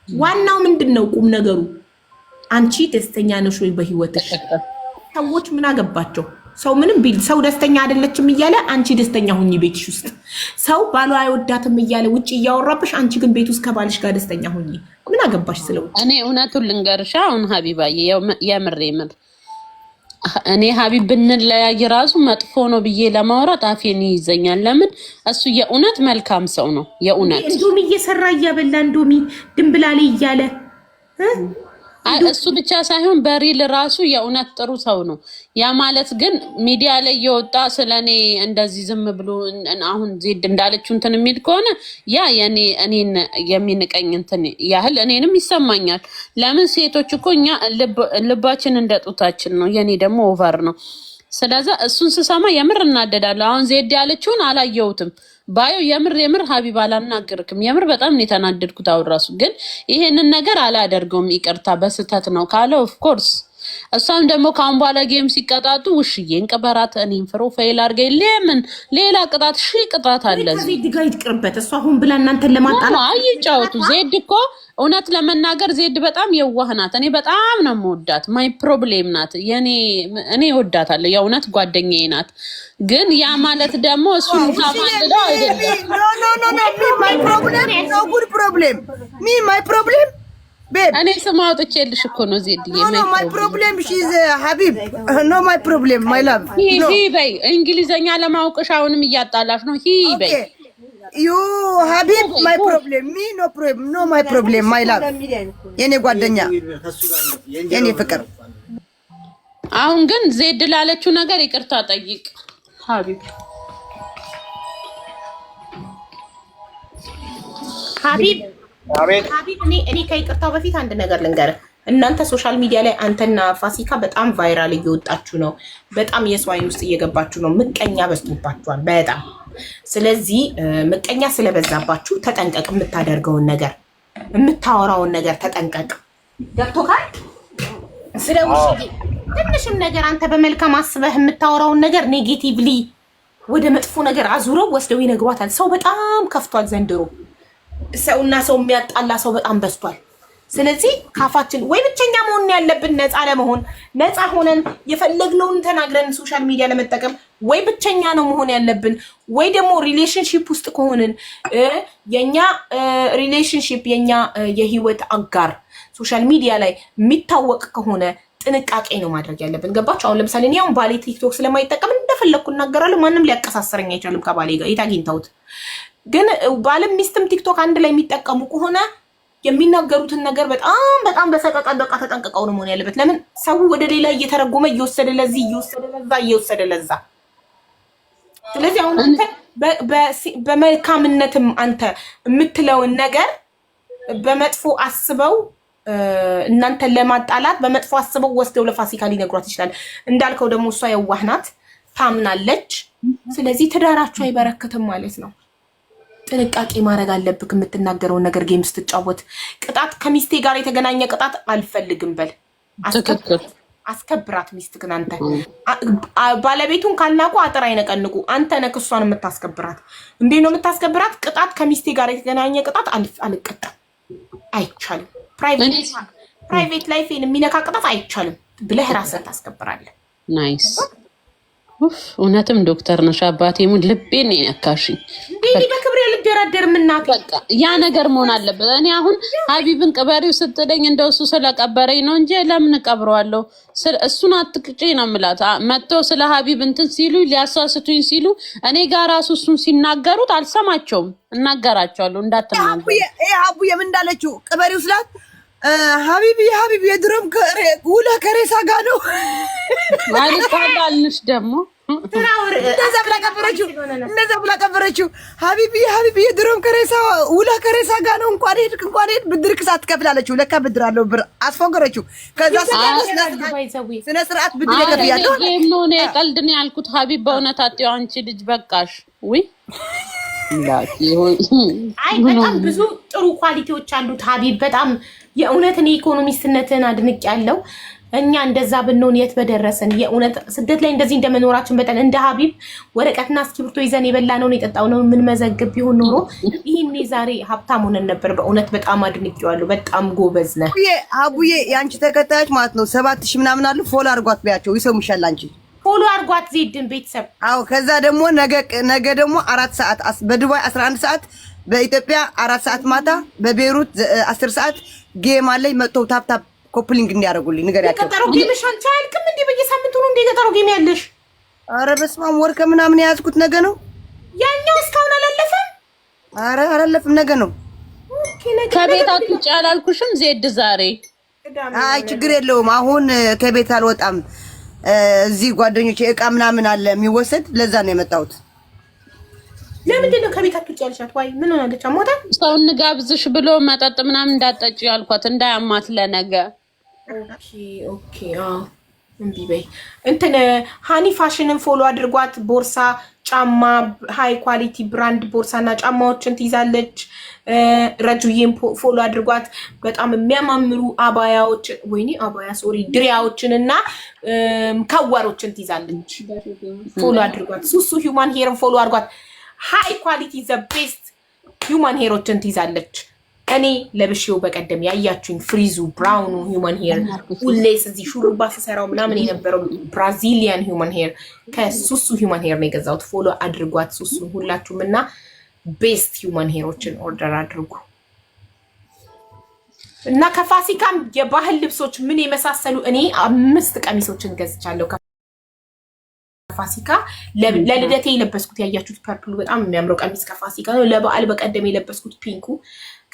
ዋናው ምንድነው ቁም ነገሩ? አንቺ ደስተኛ ነሽ ወይ በህይወትሽ? ሰዎች ምን አገባቸው? ሰው ምንም ቢል ሰው ደስተኛ አይደለችም እያለ አንቺ ደስተኛ ሁኚ ቤትሽ ውስጥ። ሰው ባሏ አይወዳትም እያለ ውጪ እያወራብሽ፣ አንቺ ግን ቤት ውስጥ ከባልሽ ጋር ደስተኛ ሁኚ። ምን አገባሽ ስለው? እኔ እውነቱን ልንገርሽ አሁን ሀቢባዬ የምር እኔ ሀቢብ ብንለያይ ራሱ መጥፎ ነው ብዬ ለማውራት አፌን ይይዘኛል። ለምን? እሱ የእውነት መልካም ሰው ነው። የእውነት እንዶሚ እየሰራ እያበላ እንዶሚ ድንብላሌ እያለ እሱ ብቻ ሳይሆን በሪል ራሱ የእውነት ጥሩ ሰው ነው። ያ ማለት ግን ሚዲያ ላይ የወጣ ስለኔ እንደዚህ ዝም ብሎ አሁን ዜድ እንዳለችው እንትን የሚል ከሆነ ያ እኔን የሚንቀኝ እንትን ያህል እኔንም ይሰማኛል። ለምን ሴቶች እኮ እኛ ልባችን እንደ ጡታችን ነው። የኔ ደግሞ ኦቨር ነው። ስለዚህ እሱን ስሰማ የምር እናደዳለሁ። አሁን ዜድ ያለችውን አላየሁትም ባዩ የምር ሀቢባ አላናገርክም። የምር በጣም ነው የተናደድኩት። አሁን ራሱ ግን ይሄንን ነገር አላደርገውም ይቅርታ በስተት ነው ካለ ኦፍ ኮርስ እሷም ደግሞ ካሁን በኋላ ጌም ሲቀጣጡ ውሽዬን ቅበራት፣ እኔም ፕሮፋይል አድርገኝ። ለምን ሌላ ቅጣት ቅጣት አለ ዜድ ጋር ይቅርበት። እሷ አሁን ብላ እናንተን ለማጣላት አይጫወቱ። ዜድ እኮ እውነት ለመናገር ዜድ በጣም የዋህ ናት። እኔ በጣም ነው የምወዳት። ማይ ፕሮብሌም ናት እኔ እወዳታለሁ። የእውነት ጓደኛዬ ናት። ግን ያ ማለት ደግሞ እሱን ታማልለው አይደለም። ማይ ፕሮብሌም እኔ ስም አውጥቼልሽ እኮ ነው ዜድዬ። ማይ ፕሮብሌም ሺዝ ሀቢብ ኖ ማይ ፕሮብሌም ማይ ላቭ ሂ በይ። እንግሊዘኛ ለማውቅሽ አሁንም እያጣላሽ ነው። ሂ በይ ዩ ሀቢብ ማይ ፕሮብሌም ሚ ኖ ማይ ፕሮብሌም ማይ ላቭ የኔ ጓደኛ የኔ ፍቅር። አሁን ግን ዜድ ላለችው ነገር ይቅርታ ጠይቅ ሀቢብ። እኔ ከይቅርታው በፊት አንድ ነገር ልንገርህ። እናንተ ሶሻል ሚዲያ ላይ አንተና ፋሲካ በጣም ቫይራል እየወጣችሁ ነው። በጣም የሰው አይን ውስጥ እየገባችሁ ነው። ምቀኛ በዝቶባችኋል በጣም። ስለዚህ ምቀኛ ስለበዛባችሁ ተጠንቀቅ። የምታደርገውን ነገር የምታወራውን ነገር ተጠንቀቅ። ገብቶካል? ስለዚህ ትንሽም ነገር አንተ በመልካም አስበህ የምታወራውን ነገር ኔጌቲቭሊ ወደ መጥፎ ነገር አዙረው ወስደው ይነግሯታል። ሰው በጣም ከፍቷል ዘንድሮ። ሰውና ሰው የሚያጣላ ሰው በጣም በዝቷል። ስለዚህ ካፋችን ወይ ብቸኛ መሆን ያለብን ነፃ ለመሆን ነፃ ሆነን የፈለግነውን ተናግረን ሶሻል ሚዲያ ለመጠቀም ወይ ብቸኛ ነው መሆን ያለብን፣ ወይ ደግሞ ሪሌሽንሺፕ ውስጥ ከሆንን የኛ ሪሌሽንሺፕ የኛ የህይወት አጋር ሶሻል ሚዲያ ላይ የሚታወቅ ከሆነ ጥንቃቄ ነው ማድረግ ያለብን። ገባችሁ? አሁን ለምሳሌ እኔ አሁን ባሌ ቲክቶክ ስለማይጠቀም እንደፈለግኩ እናገራለሁ። ማንም ሊያቀሳሰረኝ አይቻልም ከባሌ ጋር የታግኝተውት። ግን ባልም ሚስትም ቲክቶክ አንድ ላይ የሚጠቀሙ ከሆነ የሚናገሩትን ነገር በጣም በሰቀቀን በቃ ተጠንቅቀው ነው መሆን ያለበት። ለምን ሰው ወደ ሌላ እየተረጎመ እየወሰደ ለዚህ እየወሰደ ለዛ። ስለዚህ አሁን አንተ በመልካምነትም አንተ የምትለውን ነገር በመጥፎ አስበው እናንተን ለማጣላት በመጥፎ አስበው ወስደው ለፋሲካ ሊነግሯት ይችላል። እንዳልከው ደግሞ እሷ የዋህ ናት፣ ታምናለች። ስለዚህ ትዳራችሁ አይበረክትም ማለት ነው። ጥንቃቄ ማድረግ አለብክ። የምትናገረውን ነገር ጌም ስትጫወት ቅጣት ከሚስቴ ጋር የተገናኘ ቅጣት አልፈልግም በል። አስከብራት ሚስትክን። አንተ ባለቤቱን ካልናቁ አጥር አይነቀንቁ። አንተ ነህ እሷን የምታስከብራት። እንዴት ነው የምታስከብራት? ቅጣት ከሚስቴ ጋር የተገናኘ ቅጣት አልቀጣም፣ አይቻልም። ፕራይቬት ላይፌን የሚነካ ቅጣት አይቻልም ብለህ ራስን ታስከብራለህ። ናይስ። እውነትም ዶክተር ነሽ አባቴ። ሙን ልቤን ነካሽኝ። እንዴ በክብሬ ልደራደር ምናት በቃ ያ ነገር መሆን አለበት። እኔ አሁን ሀቢብን ቅበሪው ስትለኝ እንደው እሱ ስለቀበረኝ ነው እንጂ ለምን ቀብረዋለሁ? እሱን አትቅጪ ነው የምላት። መጥተው ስለ ሀቢብ እንትን ሲሉ ሊያሳስቱኝ ሲሉ እኔ ጋር ራሱ እሱን ሲናገሩት አልሰማቸውም። እናገራቸዋለሁ እንዳትናገሩ። አቡዬ ምን እንዳለችው ቅበሪው ስላት ሀቢብ የድሮም ውለ ከሬሳ ጋር ነው ማለት ታላልሽ ደግሞ እንደዛ ብላ ቀበረችው። ሀቢብ የድሮም ውለ ከሬሳ ጋር ነው። እንኳን ሄድክ ብድር ክሳት ትከፍላለችው። ለካ ብድር አለው ብር አስፎገረችው። ከዛ ስነ ስርዓት ብድር ይከፍያለሁ ነው ነው ቀልድ ነው ያልኩት። ሀቢብ በእውነት አጥዩ አንቺ ልጅ በቃሽ ወይ አይ በጣም ብዙ ጥሩ ኳሊቲዎች አሉት ሀቢብ። በጣም የእውነትን ኢኮኖሚስትነትን አድንቅ ያለው እኛ እንደዛ ብንሆን የት በደረሰን። የእውነት ስደት ላይ እንደዚህ እንደመኖራችን በጣም እንደ ሀቢብ ወረቀትና እስክሪብቶ ይዘን የበላነውን የጠጣነውን ምን መዘግብ ቢሆን ኖሮ ይሄኔ ዛሬ ሀብታም ሆነን ነበር። በእውነት በጣም አድንቄዋለሁ። በጣም ጎበዝ ነህ አቡዬ። የአንቺ ተከታዮች ማለት ነው 7000 ምናምን አሉ። ፎሎ አድርጓት ቢያቸው ይሰሙሻል። አንቺ ፎሎ አድርጓት ዜድን ቤተሰብ። አዎ ከዛ ደግሞ ነገ ደግሞ 4 ሰዓት በዱባይ 11 ሰዓት በኢትዮጵያ 4 ሰዓት ማታ በቤይሩት 10 ሰዓት ጌም አለኝ። መጥተው ታፕታፕ ኮፕሊንግ እንዲያደርጉልኝ ንገሪያቸው። ቀጠሮ ጌምሽ አንቺ አያልቅም እንዴ? በየሳምንቱ ነው እንዴ ቀጠሮ ጌም ያለሽ? አረ በስመ አብ ወር ከምናምን የያዝኩት ነገ ነው። ያኛው እስካሁን አላለፈም? አረ አላለፍም፣ ነገ ነው። ከቤታችሁ ውጭ አላልኩሽም ዜድ ዛሬ? አይ ችግር የለውም። አሁን ከቤት አልወጣም። እዚህ ጓደኞቼ እቃ ምናምን አለ የሚወሰድ፣ ለዛ ነው የመጣሁት። ለምንድን ነው ከቤታችሁ ውጭ ያልሻት? ዋይ ምን ሆናለች? አሞታ ሰው እንጋብዝሽ ብሎ መጠጥ ምናምን እንዳጠጪ ያልኳት እንዳያማት ለነገ። ኦኬ እምቢ በይ። እንትን ሃኒ ፋሽንን ፎሎ አድርጓት። ቦርሳ፣ ጫማ፣ ሃይ ኳሊቲ ብራንድ ቦርሳና ጫማዎችን ትይዛለች። ረጁዬን ፎሎ አድርጓት። በጣም የሚያማምሩ አባያዎች ድሪያዎችን እና ከወሮችን ትይዛለች። ፎሎ አድርጓት። ሱሱ ሂውማን ሄርን ፎሎ አድርጓት። ሃይ ኳሊቲ ዘ ቤስት ሂውማን ሄሮችን ትይዛለች። እኔ ለብሼው በቀደም ያያችሁኝ ፍሪዙ ብራውኑ ሂውማን ሄር ሁሌስ እዚህ ሹሩባ ስሰራው ምናምን የነበረው ብራዚሊያን ሂውማን ሄር ከሱሱ ሂውማን ሄር ነው የገዛሁት። ፎሎ አድርጓት ሱሱን ሁላችሁም እና ቤስት ሂውማን ሄሮችን ኦርደር አድርጉ እና ከፋሲካም የባህል ልብሶች ምን የመሳሰሉ እኔ 5 ቀሚሶችን ገዝቻለሁ። ፋሲካ ለልደቴ የለበስኩት ያያችሁት ፐርፕሉ በጣም የሚያምረው ቀሚስ ከፋሲካ ነው። ለበዓል በቀደም የለበስኩት ፒንኩ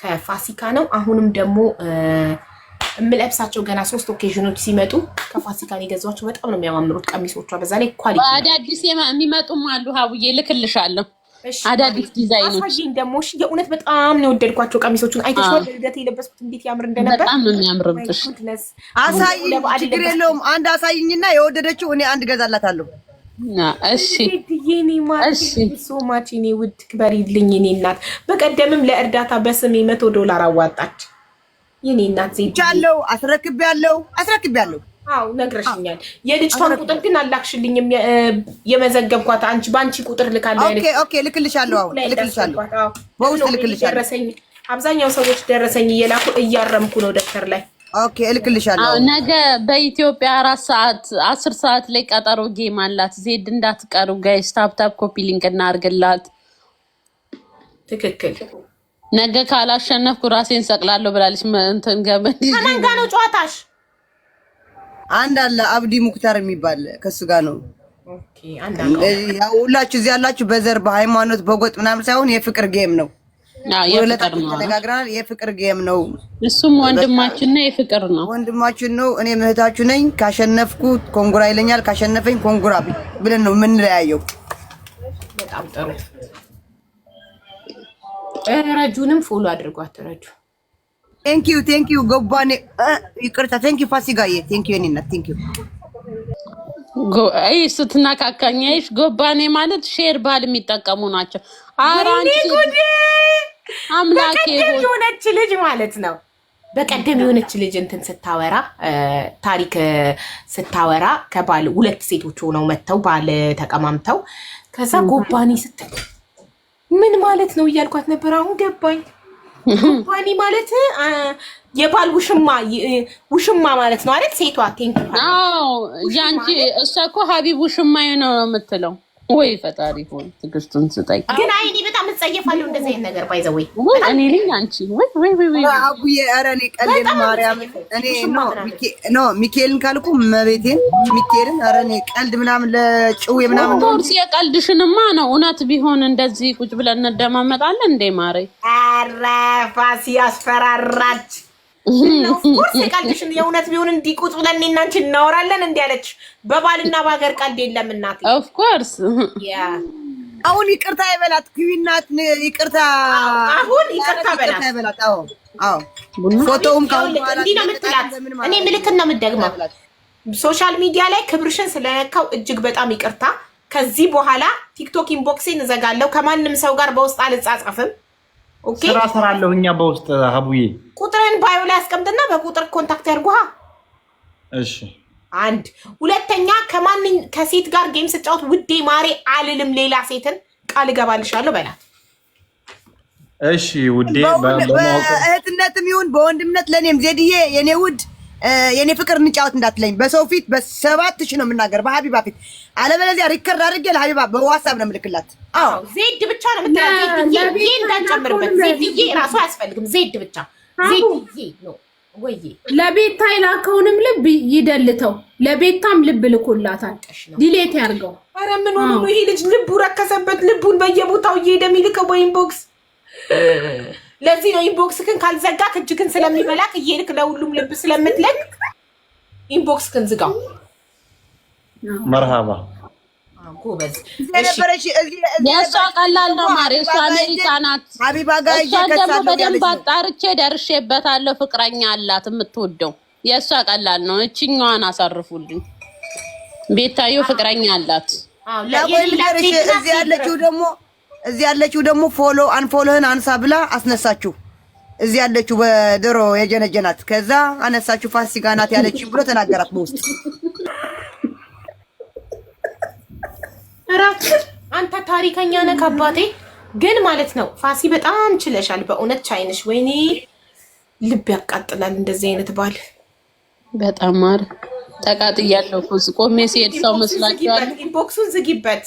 ከፋሲካ ነው። አሁንም ደግሞ የምለብሳቸው ገና 3 ኦኬዥኖች ሲመጡ ከፋሲካ ነው የገዛኋቸው። በጣም ነው የሚያማምሩት ቀሚሶቿ። በዛ ላይ ኳሊቲ አዳዲስ የሚመጡም አሉ። ሀቡዬ ልክልሻለሁ አዳዲስ ዲዛይኖች። አሳይኝ ደግሞ እሺ። የእውነት በጣም ነው የወደድኳቸው ቀሚሶቹን። አይተሽዋል? ለልደቴ የለበስኩት እንዴት ያምር እንደነበር። በጣም ነው የሚያምርብሽ። አሳይኝ፣ ችግር የለውም። አንድ አሳይኝና የወደደችው እኔ አንድ ገዛላታለሁ። እሺ የኔ ማርክ ሶማች እኔ ውድ ክበሪልኝ የኔ እናት። በቀደምም ለእርዳታ በስሜ $100 አዋጣች የኔ እናት። ዜቻለው አስረክቤያለሁ። አዎ ነግረሽኛል። የልጅቷን ቁጥር ግን አላክሽልኝም። የመዘገብኳት አንቺ ባንቺ ቁጥር ልካለሁ ያለሽ። ኦኬ ልክልሻለሁ። አሁን ልክልሻለሁ፣ በውስጥ ልክልሻለሁ። ደረሰኝ አብዛኛው ሰዎች ደረሰኝ እየላኩ እያረምኩ ነው ደብተር ላይ። ኦኬ እልክልሻለሁ። ነገ በኢትዮጵያ 4 ሰዓት 10 ሰዓት ላይ ቀጠሮ ጌም አላት። ዜድ እንዳትቀሩ ጋይስ። ታፕታፕ ኮፒ ሊንክ እናርግላት። ትክክል። ነገ ካላሸነፍኩ ራሴን ሰቅላለሁ ብላለች። እንትን ገበን ከማን ጋር ነው ጨዋታሽ? አንድ አለ አብዲ ሙክታር የሚባል ከሱ ጋር ነው። ኦኬ አንዳንዱ ያው ሁላችሁ እዚህ ያላችሁ በዘር በሃይማኖት በጎጥ ምናምን ሳይሆን የፍቅር ጌም ነው። የፍቅር ነው። ተነጋግረናል። የፍቅር ጌም ነው። እሱም ወንድማችን ነው። የፍቅር ነው። ወንድማችን ነው። እኔ እህታችሁ ነኝ። ካሸነፍኩ ኮንግራ ይለኛል፣ ካሸነፈኝ ኮንግራ ብለን ነው የምንለያየው። በጣም ጥሩ። ረጁንም ፎሎ አድርጓት። ረጁ ቴንክ ዩ ጎባኔ፣ ይቅርታ ቴንክ ዩ ፋሲካዬ፣ ቴንክ ዩ እኔና ቴንክ ዩ አይ ስትናካካኛይሽ ጎባኔ ማለት ሼር ባል የሚጠቀሙ ናቸው። አራንቺ አምላኬ የሆነች ልጅ ማለት ነው። በቀደም የሆነች ልጅ እንትን ስታወራ ታሪክ ስታወራ ከባል 2 ሴቶች ሆነው መተው ባል ተቀማምተው ከዛ ጎባኔ ስትል ምን ማለት ነው እያልኳት ነበር። አሁን ገባኝ። ባኒ ማለት የባል ውሽማ ማለት ነው አይደል? ሴቷ ቴንክ ያንቺ እሷ እኮ ሀቢብ ውሽማዬ ነው የምትለው። ወይ ፈጣሪ ሆይ ትግስቱን ስጠኝ። ግን አይኔ በጣም እጸየፋለሁ እንደዚህ አይነት ነገር ባይዘው ወይ እኔ ልኝ አንቺ ወይ አቡዬ ኧረ እኔ ቀልድ ማርያም እኔ ሚካኤልን ካልኩ መቤቴን ሚካኤልን ኧረ እኔ ቀልድ ምናምን ለጭዌ ምናምን ኦፍኮርስ የቀልድሽንማ ነው። እውነት ቢሆን እንደዚህ ቁጭ ብለን እንደማመጣለን እንዴ ማሬ? ኧረ ፋሲ ያስፈራራች ኦፍኮርስ የቀልድሽን የእውነት ቢሆን እንዲህ ቁጭ ብለን እኔና አንቺ እናወራለን እንዴ አለች። በባልና በሀገር ቀልድ የለም እናቴ። ኦፍኮርስ አሁን ይቅርታ ይበላት ኩዊናት ይቅርታ አሁን ይቅርታ በላት። አዎ ፎቶውም ካሁን በኋላ እንዲህ ነው የምትላት። እኔ ምልክት ነው የምትደግመው። ሶሻል ሚዲያ ላይ ክብርሽን ስለነካው እጅግ በጣም ይቅርታ። ከዚህ በኋላ ቲክቶክ ኢንቦክሴን እዘጋለሁ። ከማንም ሰው ጋር በውስጥ አልጻጻፍም። ኦኬ ስራ ሰራለሁ እኛ በውስጥ ሀቡዬ ቁጥርን ባዮ ላይ አስቀምጥና በቁጥር ኮንታክት ያርጉሃ። እሺ አንድ ሁለተኛ ከሴት ጋር ጌም ስጫወት ውዴ ማሬ አልልም። ሌላ ሴትን ቃል እገባልሻለሁ በላት። እሺ ውዴ በእህትነትም ይሁን በወንድምነት ለኔም ዜድዬ የኔ ውድ የኔ ፍቅር እንጫወት እንዳትለኝ። በሰው ፊት በ7000 ነው የምናገር በሀቢባ ፊት። አለበለዚያ ሪከርድ አድርጌ ለሀቢባ በዋትስአፕ ነው የምልክላት። አዎ ዜድ ብቻ ነው የምትላት። ዜድ እንዳንጨምርበት። ዜድዬ ራሱ አያስፈልግም። ዜድ ብቻ ዜድዬ ነው ወይ? ለቤታ የላከውንም ልብ ይደልተው። ለቤታም ልብ ልኮላታል። ዲሌት ያርገው። አረ ምን ሆኖ ነው ይሄ ልጅ ልቡ ረከሰበት? ልቡን በየቦታው እየሄደ የሚልከው በኢንቦክስ። ለዚህ ነው ኢንቦክስ ግን ካልዘጋት እጅግን ስለሚበላክ እየልክ ለሁሉም ልብ ስለምትለቅ ኢንቦክስ ግን ዝጋው። መርሃባ ጎበዝ። የእሷ ቀላል ነው ማሬ። እሷ አሜሪካ ናት። ሀቢባ ጋር እሷን ደግሞ በደንብ አጣርቼ ደርሼበታለሁ። ፍቅረኛ አላት የምትወደው። የእሷ ቀላል ነው። እችኛዋን አሳርፉልኝ። ቤታዮ ፍቅረኛ አላት። እዚህ ያለችው ደግሞ ፎሎ አንፎሎህን አንሳ ብላ አስነሳችሁ። እዚህ ያለችው በድሮ የጀነጀናት ከዛ አነሳችሁ። ፋሲካ ናት ያለችው ብሎ ተናገራት በውስጥ። አንተ ታሪከኛ ነህ አባቴ። ግን ማለት ነው ፋሲ በጣም ችለሻል በእውነት ቻይንሽ። ወይኔ ልብ ያቃጥላል እንደዚህ አይነት ባል። በጣም ማር ተቃጥያለሁ። ቆሜ ሲሄድ ሰው መስላችኋል። ኢንቦክሱን ዝጊበት።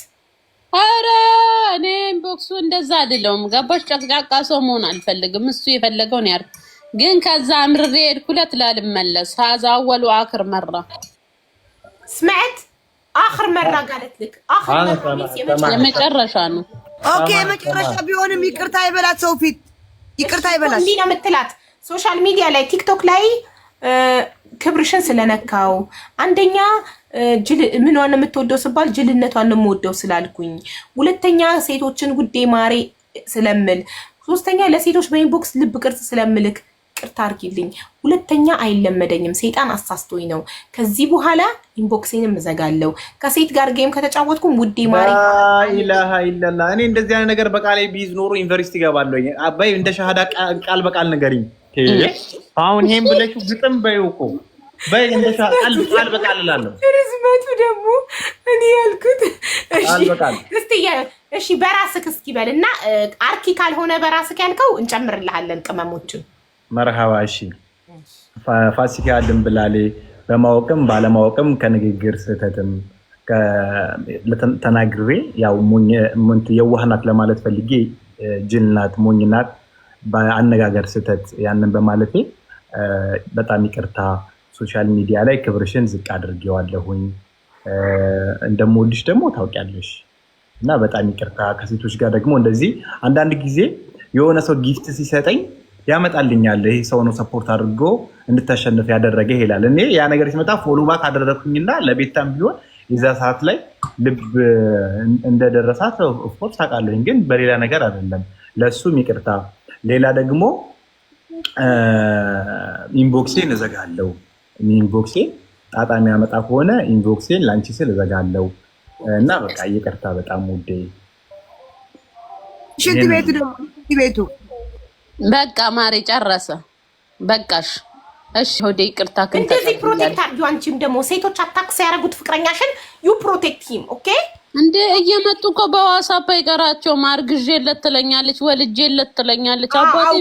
አረ እኔ ኢንቦክሱ እንደዛ አይደለም። ገባሽ? ጨቅጫቃ ሰው መሆን አልፈልግም። እሱ የፈለገውን ያርግ። ግን ከዛ አምርሬ ሄድኩለት ላልመለስ። ሀዛ አወሉ አክር መራ ስማዕት አክር መራ ጋለት ልክ አክር መራ የመጨረሻ ነው። ኦኬ የመጨረሻ ቢሆንም ይቅርታ ይበላት። ሰው ፊት ይቅርታ ይበላት። እንዲህ ነው የምትላት ሶሻል ሚዲያ ላይ ቲክቶክ ላይ ክብርሽን ስለነካው አንደኛ ምንዋን የምትወደው ስባል ጅልነቷን ነው የምወደው ስላልኩኝ፣ ሁለተኛ ሴቶችን ጉዴ ማሬ ስለምል፣ ሶስተኛ ለሴቶች በኢንቦክስ ልብ ቅርጽ ስለምልክ ቅርታ አርጊልኝ፣ ሁለተኛ አይለመደኝም ሰይጣን አሳስቶኝ ነው። ከዚህ በኋላ ኢንቦክሴንም እዘጋለሁ። ከሴት ጋር ጌም ከተጫወትኩም ውዴ ማሬ ኢላሃ ኢላላ። እኔ እንደዚህ አይነት ነገር በቃሌ ቢይዝ ኖሮ ዩኒቨርሲቲ ገባለሁ። አባይ እንደ ሻሃዳ ቃል በቃል ንገሪኝ። አሁን ይሄን ብለሽ ግጥም በይው እኮ በይ እንደ ቃል በቃል እላለሁ። ርዝመቱ ደግሞ እኔ ያልኩት እሺ በራስክ እስኪ በልና አርኪ ካልሆነ በራስክ ያልከው እንጨምርልሃለን ቅመሞችን። መርሃባ እሺ። ፋሲካ ድንብላሌ በማወቅም ባለማወቅም ከንግግር ስህተትም ተናግሬ ያው የዋህናት ለማለት ፈልጌ ጅልናት ሞኝናት በአነጋገር ስህተት ያንን በማለቴ በጣም ይቅርታ። ሶሻል ሚዲያ ላይ ክብርሽን ዝቅ አድርጌዋለሁኝ። እንደምወድሽ ደግሞ ታውቂያለሽ እና በጣም ይቅርታ። ከሴቶች ጋር ደግሞ እንደዚህ አንዳንድ ጊዜ የሆነ ሰው ጊፍት ሲሰጠኝ ያመጣልኛል። ይሄ ሰው ነው ሰፖርት አድርጎ እንድታሸንፍ ያደረገ ይላል። እኔ ያ ነገር ሲመጣ ፎሎ ባክ አደረኩኝና ለቤታም ቢሆን የዛ ሰዓት ላይ ልብ እንደደረሳት ኦፍኮርስ ታውቃለሁኝ፣ ግን በሌላ ነገር አይደለም። ለእሱም ይቅርታ። ሌላ ደግሞ ኢንቦክሴን እዘጋለሁ። ኢንቦክሴን ጣጣ የሚያመጣ ከሆነ ኢንቦክሴን ላንቺ ስል እዘጋለሁ እና በቃ ይቅርታ በጣም ውዴ። ሽንት ቤቱ ደግሞ ሽንት ቤቱ በቃ ማሬ ጨረሰ። በቃሽ እሺ ሆዴ ይቅርታ። እንደዚህ ፕሮቴክት አድርጊው። አንቺም ደግሞ ሴቶች አታክ ሲያደርጉት ፍቅረኛሽን ዩ ፕሮቴክት ሂም ኦኬ። እንዴ እየመጡ እኮ በዋትስአፕ አይቀራቸው ማርግዤለት ትለኛለች፣ ወልጄለት ትለኛለች። አባቴ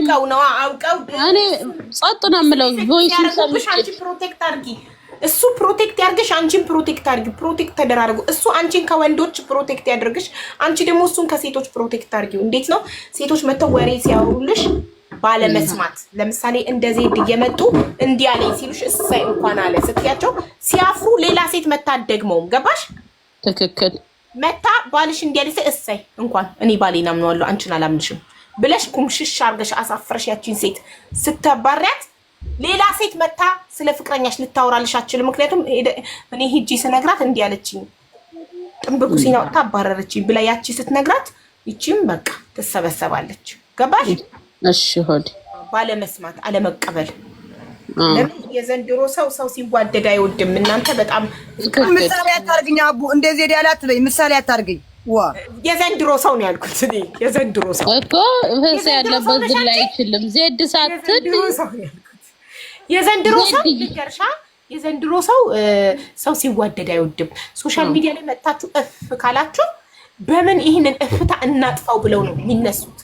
አውቀው እኔ ጸጥ ነው የምለው። ቮይሱን ሰምቼ አንቺ ፕሮቴክት አድርጊ፣ እሱ ፕሮቴክት ያርግሽ፣ አንቺን ፕሮቴክት አድርጊ። ፕሮቴክት ተደራርጉ። እሱ አንቺን ከወንዶች ፕሮቴክት ያድርግሽ፣ አንቺ ደግሞ እሱን ከሴቶች ፕሮቴክት አድርጊው። እንዴት ነው ሴቶች መተው ወሬ ሲያወሩልሽ ባለመስማት፣ ለምሳሌ እንደዚህ እየመጡ እንዲህ አለኝ ሲሉሽ እሰይ እንኳን አለ ስትያቸው ሲያፍሩ ሌላ ሴት መታ ደግመውም ገባሽ? ትክክል መታ ባልሽ እንዲያለኝ እሰይ እንኳን እኔ ባሌን አምነዋለሁ አንቺን አላምንሽም ብለሽ ኩምሽሽ አርገሽ አሳፍረሽ ያቺን ሴት ስተባሪያት ሌላ ሴት መታ ስለ ፍቅረኛሽ ልታወራልሽ አትችልም። ምክንያቱም እኔ ሂጂ ስነግራት እንዲህ አለችኝ ጥንብቁ ሲናወጣ አባረረችኝ ብላ ያቺ ስትነግራት ይቺም በቃ ትሰበሰባለች። ገባሽ? እሺ ሆድ ባለመስማት አለመቀበል። ለምን የዘንድሮ ሰው ሲዋደድ አይወድም። እናንተ በጣም ምሳሌ አታርግኝ አቡ፣ እንደዚህ ዲያላ አትበይ። ምሳሌ አታርግኝ። ዋ የዘንድሮ ሰው ነው ያልኩት እኔ። የዘንድሮ ሰው እኮ ፈስ ያለበት ዝላ አይችልም። ዜድ ሳትል የዘንድሮ ሰው ልገርሻ፣ የዘንድሮ ሰው ሲዋደድ አይወድም። ሶሻል ሚዲያ ላይ መጣችሁ እፍ ካላችሁ በምን ይሄንን እፍታ እናጥፋው ብለው ነው የሚነሱት።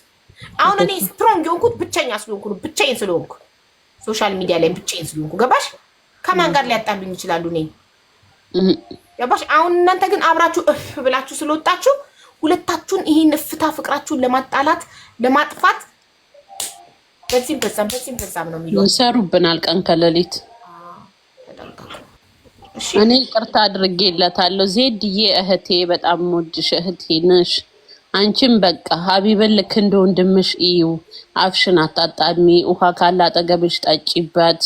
አሁን እኔ ስትሮንግ የሆንኩት ብቸኛ ስለሆንኩ ነው። ብቻዬን ስለሆንኩ ሶሻል ሚዲያ ላይ ብቻዬን ስለሆንኩ ገባሽ? ከማን ጋር ሊያጣሉኝ ይችላሉ? እኔ ገባሽ? አሁን እናንተ ግን አብራችሁ እፍ ብላችሁ ስለወጣችሁ ሁለታችሁን ይሄን እፍታ ፍቅራችሁን ለማጣላት ለማጥፋት በዚህም በዛም ነው የሚለው ይሰሩብናል ቀን ከሌሊት። እኔ ይቅርታ አድርጌለታለሁ። ዜድዬ እህቴ፣ በጣም ወድሽ እህቴ ነሽ። አንቺም በቃ ሀቢብን ልክ እንደ ወንድምሽ እዩ። አፍሽን አታጣሚ። ውሃ ካለ አጠገብሽ ጠጪበት።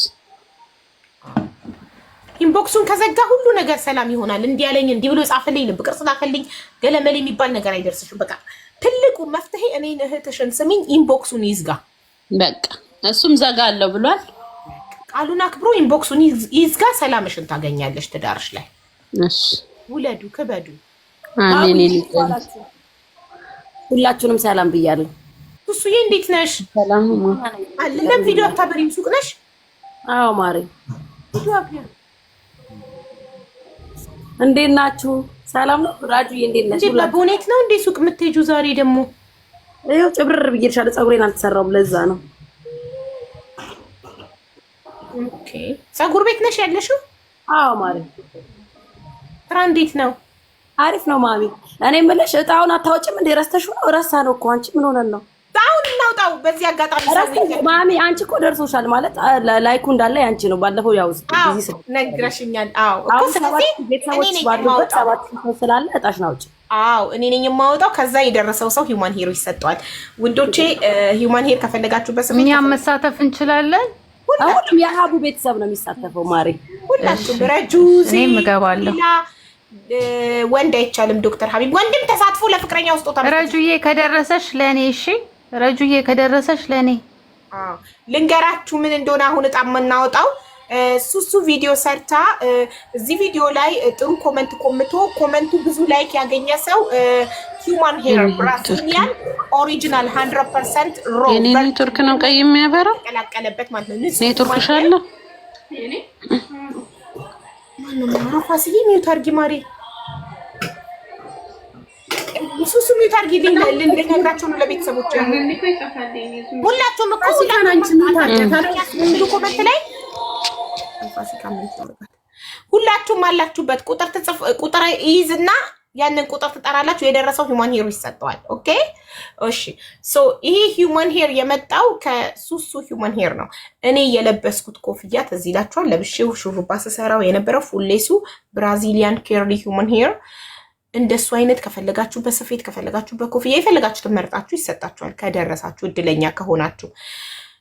ኢንቦክሱን ከዘጋ ሁሉ ነገር ሰላም ይሆናል። እንዲህ ያለኝ እንዲህ ብሎ ጻፈልኝ፣ ልብ ቅርጽ ላከልኝ፣ ገለመሌ የሚባል ነገር አይደርስሽም። በቃ ትልቁ መፍትሄ እኔን እህትሽን ስሚኝ፣ ኢንቦክሱን ይዝጋ። በቃ እሱም ዘጋ አለው ብሏል። ቃሉን አክብሮ ኢንቦክሱን ይዝጋ። ሰላምሽን ታገኛለሽ ትዳርሽ ላይ። እሺ ውለዱ፣ ክበዱ። አሜን። ሁላችሁንም ሰላም ብያለሁ። እሱዬ እንዴት ነሽ? ሰላም ነው አለ። ቪዲዮ አታበሪም? ሱቅ ነሽ? አዎ ማሪ፣ ቪዲዮ አብሪያ። እንዴት ናችሁ? ሰላም ነው። ራጁዬ እንዴት ነሽ? እንዴ በቦኔት ነው እንዴ ሱቅ የምትሄጂው ዛሬ? ደግሞ ይኸው ጭብርር ብዬልሻለሁ። ፀጉሬን አልተሰራውም ለዛ ነው። ኦኬ። ፀጉር ቤት ነሽ ያለሽው? አዎ ማሪ። ስራ እንዴት ነው? አሪፍ ነው ማሚ። እኔ የምልሽ እጣውን አታወጭም እንዴ? ረስተሽው ነው? ረሳ ነው እኮ አንቺ ምን ሆነን ነው? አሁን እናውጣው። በዚህ አጋጣሚ ማሚ አንቺ እኮ ደርሶሻል ማለት ላይኩ እንዳለ ያንቺ ነው። ባለፈው ያው ቢዚ ነግረሽኛል። አዎ እኮ ስለዚህ ቤተሰቦች ባሉበት 7 ሰው ስላለ እጣሽን አውጪ። አዎ እኔ ነኝ የማወጣው። ከዛ የደረሰው ሰው ሂውማን ሄር ይሰጠዋል። ውዶቼ ሂውማን ሄር ከፈለጋችሁበት ስሜት እኛም መሳተፍ እንችላለን። ሁሉም የሀቡ ቤተሰብ ነው የሚሳተፈው። ማሪ ሁላችሁም ረጁ እኔም እገባለሁ። ወንድ አይቻልም። ዶክተር ሀቢብ ወንድም ተሳትፎ ለፍቅረኛ ውስጥ ረጁዬ ከደረሰሽ ለኔ እሺ፣ ረጁዬ ከደረሰሽ ለኔ ልንገራችሁ ምን እንደሆነ አሁን እጣ የምናወጣው ሱሱ ቪዲዮ ሰርታ እዚህ ቪዲዮ ላይ ጥሩ ኮመንት ኮመንቱ ብዙ ላይክ ያገኘ ሰው ሂውማን ሄር ብራዚሊያን ኦሪጂናል 100% ሮ የኔ ኔትወርክ ነው ቀይ የሚያበራው ቀላቀለበት ማለት ነው። ኔትወርክ ሻለ ማነው ፋሲሊ ሚውት አርጊ ማሪ ሱሱ ሚውት አርጊ ልንገራቸው ነው ለቤተሰቦች ሁላችሁም እኮ ሲላንቺ ታዲያ ኮመንት ላይ ሁላችሁም አላችሁበት ቁጥር ይይዝና ያንን ቁጥር ትጠራላችሁ። የደረሰው ሂውማን ሄር ይሰጠዋል። ኦኬ እሺ። ሶ ይሄ ሂውማን ሄር የመጣው ከሱሱ ሂውማን ሄር ነው። እኔ የለበስኩት ኮፍያ ትዝ ይላችኋል። ለብሼው ሹሩባ ስሰራው የነበረው ፉሌሱ ብራዚሊያን ኬርሊ ሂውማን ሄር። እንደሱ አይነት ከፈለጋችሁ በስፌት ከፈለጋችሁ በኮፍያ የፈለጋችሁትን መርጣችሁ ይሰጣችኋል። ከደረሳችሁ እድለኛ ከሆናችሁ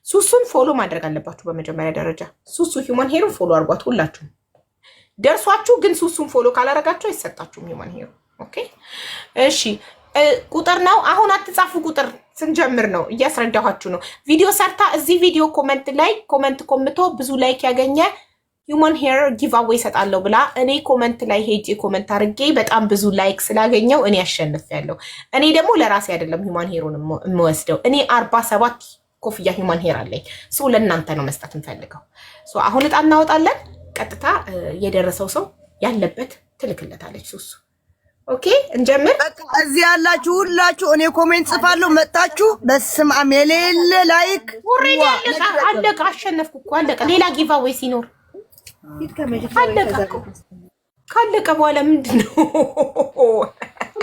ሱሱን ፎሎ ማድረግ አለባችሁ። በመጀመሪያ ደረጃ ሱሱ ሂውማን ሄሩን ፎሎ አድርጓት ሁላችሁ። ደርሷችሁ ግን ሱሱን ፎሎ ካላረጋችሁ አይሰጣችሁም ሂውማን ሄሩ። ኦኬ እሺ። ቁጥር ነው አሁን አትጻፉ። ቁጥር ስንጀምር ነው እያስረዳኋችሁ ነው። ቪዲዮ ሰርታ እዚህ ቪዲዮ ኮመንት ላይ ኮመንቶ ብዙ ላይክ ያገኘ ሂውማን ሄር ጊቭ አዌይ እሰጣለሁ ብላ እኔ ኮመንት ላይ ሄጄ ኮመንት አድርጌ በጣም ብዙ ላይክ ስላገኘው እኔ አሸንፌያለሁ። እኔ ደግሞ ለራሴ አይደለም ሂውማን ሄሩን የምወስደው። እኔ 47 ኮፍያ ሂውማን ሄር አለኝ። ሶ ለእናንተ ነው መስጠት እንፈልገው። ሶ አሁን እጣ እናወጣለን። ቀጥታ የደረሰው ሰው ያለበት ትልክለታለች ሱሱ። ኦኬ እንጀምር። እዚህ ያላችሁ ሁላችሁ እኔ ኮሜንት ጽፋለሁ። መጣችሁ በስመ አብ የሌለ ላይክ ኦሬዲ አለቀ። አሸነፍኩ እኮ አለቀ። ሌላ ጊቫዌይ ሲኖር አለቀ እኮ። ካለቀ በኋላ ምንድነው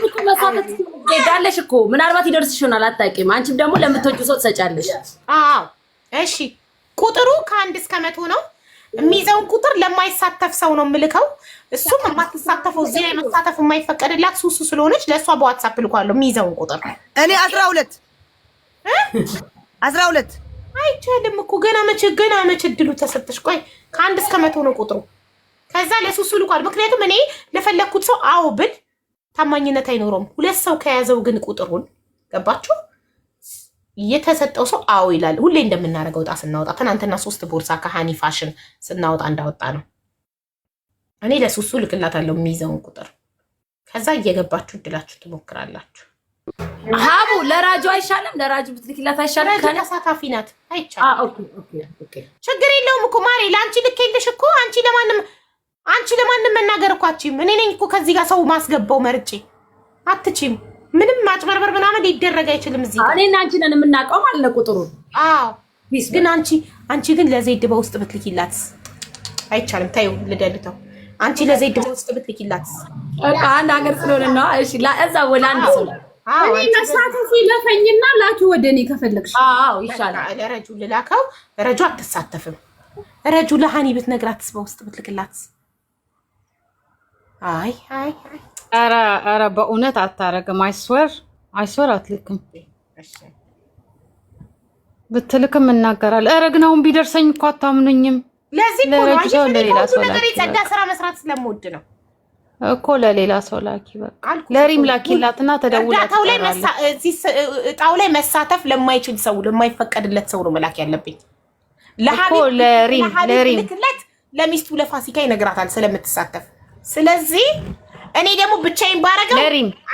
እኮ መሳተፍ ትሄዳለሽ እኮ ምናልባት ይደርስሽ ይሆናል አታውቂም። አንቺም ደግሞ ለምትወጪው ሰው ትሰጫለሽ። አዎ እሺ። ቁጥሩ ከ1 እስከ 100 ነው። የሚይዘውን ቁጥር ለማይሳተፍ ሰው ነው የምልከው። እሱም የማትሳተፈው እዚህ ላይ መሳተፍ የማይፈቀድላት ሱሱ ስለሆነች ለእሷ በዋትሳፕ ልኳለሁ የሚይዘውን ቁጥር። እኔ 12 አይቻልም እኮ ገና መቼ እድሉ ተሰጥሽ? ቆይ ከ1 እስከ 100 ነው ቁጥሩ። ከዛ ለሱሱ ልኳል። ምክንያቱም እኔ ለፈለኩት ሰው አዎ ብል ታማኝነት አይኖረውም። ሁለት ሰው ከያዘው ግን ቁጥሩን ገባችሁ? የተሰጠው ሰው አዎ ይላል። ሁሌ እንደምናደርገው ዕጣ ስናወጣ ትናንትና 3 ቦርሳ ከሃኒ ፋሽን ስናወጣ እንዳወጣ ነው። እኔ ለሱሱ ልክላታለሁ የሚይዘውን ቁጥር። ከዛ እየገባችሁ እድላችሁ ትሞክራላችሁ። ሀቡ ለራጁ አይሻልም? ለራጁ ብትልክላት አይሻልም? ተሳታፊ ናት። አይቻልም። ኦኬ ችግር የለውም እኮ ማሬ። ለአንቺ ልኬልሽ እኮ አንቺ ለማንም መናገር እኮ አትችይም። እኔ ነኝ እኮ ከዚህ ጋር ሰው ማስገባው መርጬ። አትችይም። ምንም ማጭበርበር ምናምን ሊደረግ አይችልም። እዚህ ጋር እኔና አንቺ ነን የምናውቀው ማለት ነው ቁጥሩን። አዎ ግን አንቺ ግን ለዜድ በውስጥ ብትልኪላት አይቻልም። ታዩ ልደልተው። አንቺ ለዜድ በውስጥ ብትልኪላት በቃ አንድ ሀገር ስለሆነ ነው። እሺ ለዛ ወላ አንድ ሰው እኔ መሳተፍ ይለፈኝና ላኪ ወደ እኔ ከፈለግሽ። አዎ ይሻላል። ለረጁ ልላከው። ረጁ አትሳተፍም። ረጁ ለሃኒ ብትነግራትስ በውስጥ ብትልክላት? አይ ኧረ በእውነት አታረግም። አይስወር አትልክም። ብትልክም እናገራለን። ኧረ ግን አሁን ቢደርሰኝ እኮ አታምኑኝም። ለዚህ እኮ ነው ለሌላ ሰው ነገር የጸዳ ስራ መስራት ስለምወድ ነው እኮ ለሌላ ሰው ላኪ። በቃ ለሪም ላኪላትና ተደውላት። እጣው ላይ መሳተፍ ለማይችል ሰው ለማይፈቀድለት ሰው ነው መላክ ያለብኝ። ለሪም ልክለት ለሚስቱ ለፋሲካ ይነግራታል ስለምትሳተፍ። ስለዚህ እኔ ደግሞ ብቻዬን ባረገው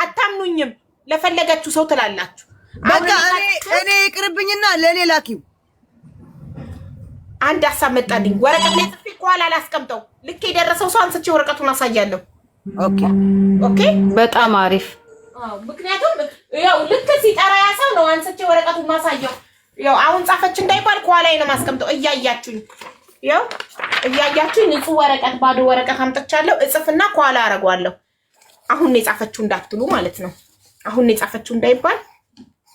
አታምኑኝም። ለፈለገችው ሰው ትላላችሁ። በቃ እኔ ይቅርብኝና ለኔ ላኪው። አንድ ሀሳብ መጣልኝ። ወረቀት ላይ ጽፌ ከኋላ ላስቀምጠው። ልክ የደረሰው ሰው አንስቼ ወረቀቱን አሳያለሁ። ኦኬ በጣም አሪፍ። ምክንያቱም ያው ልክ ሲጠራ ያ ሰው ነው አንስቼ ወረቀቱን ማሳየው። ያው አሁን ጻፈች እንዳይባል ከኋላ ነው ማስቀምጠው። እያያችሁኝ ንጹህ ወረቀት ባዶ ወረቀት አምጥቻለሁ። እጽፍና ከኋላ አረጋለሁ። አሁን ነው የጻፈችው እንዳትሉ ማለት ነው። አሁን ነው የጻፈችው እንዳይባል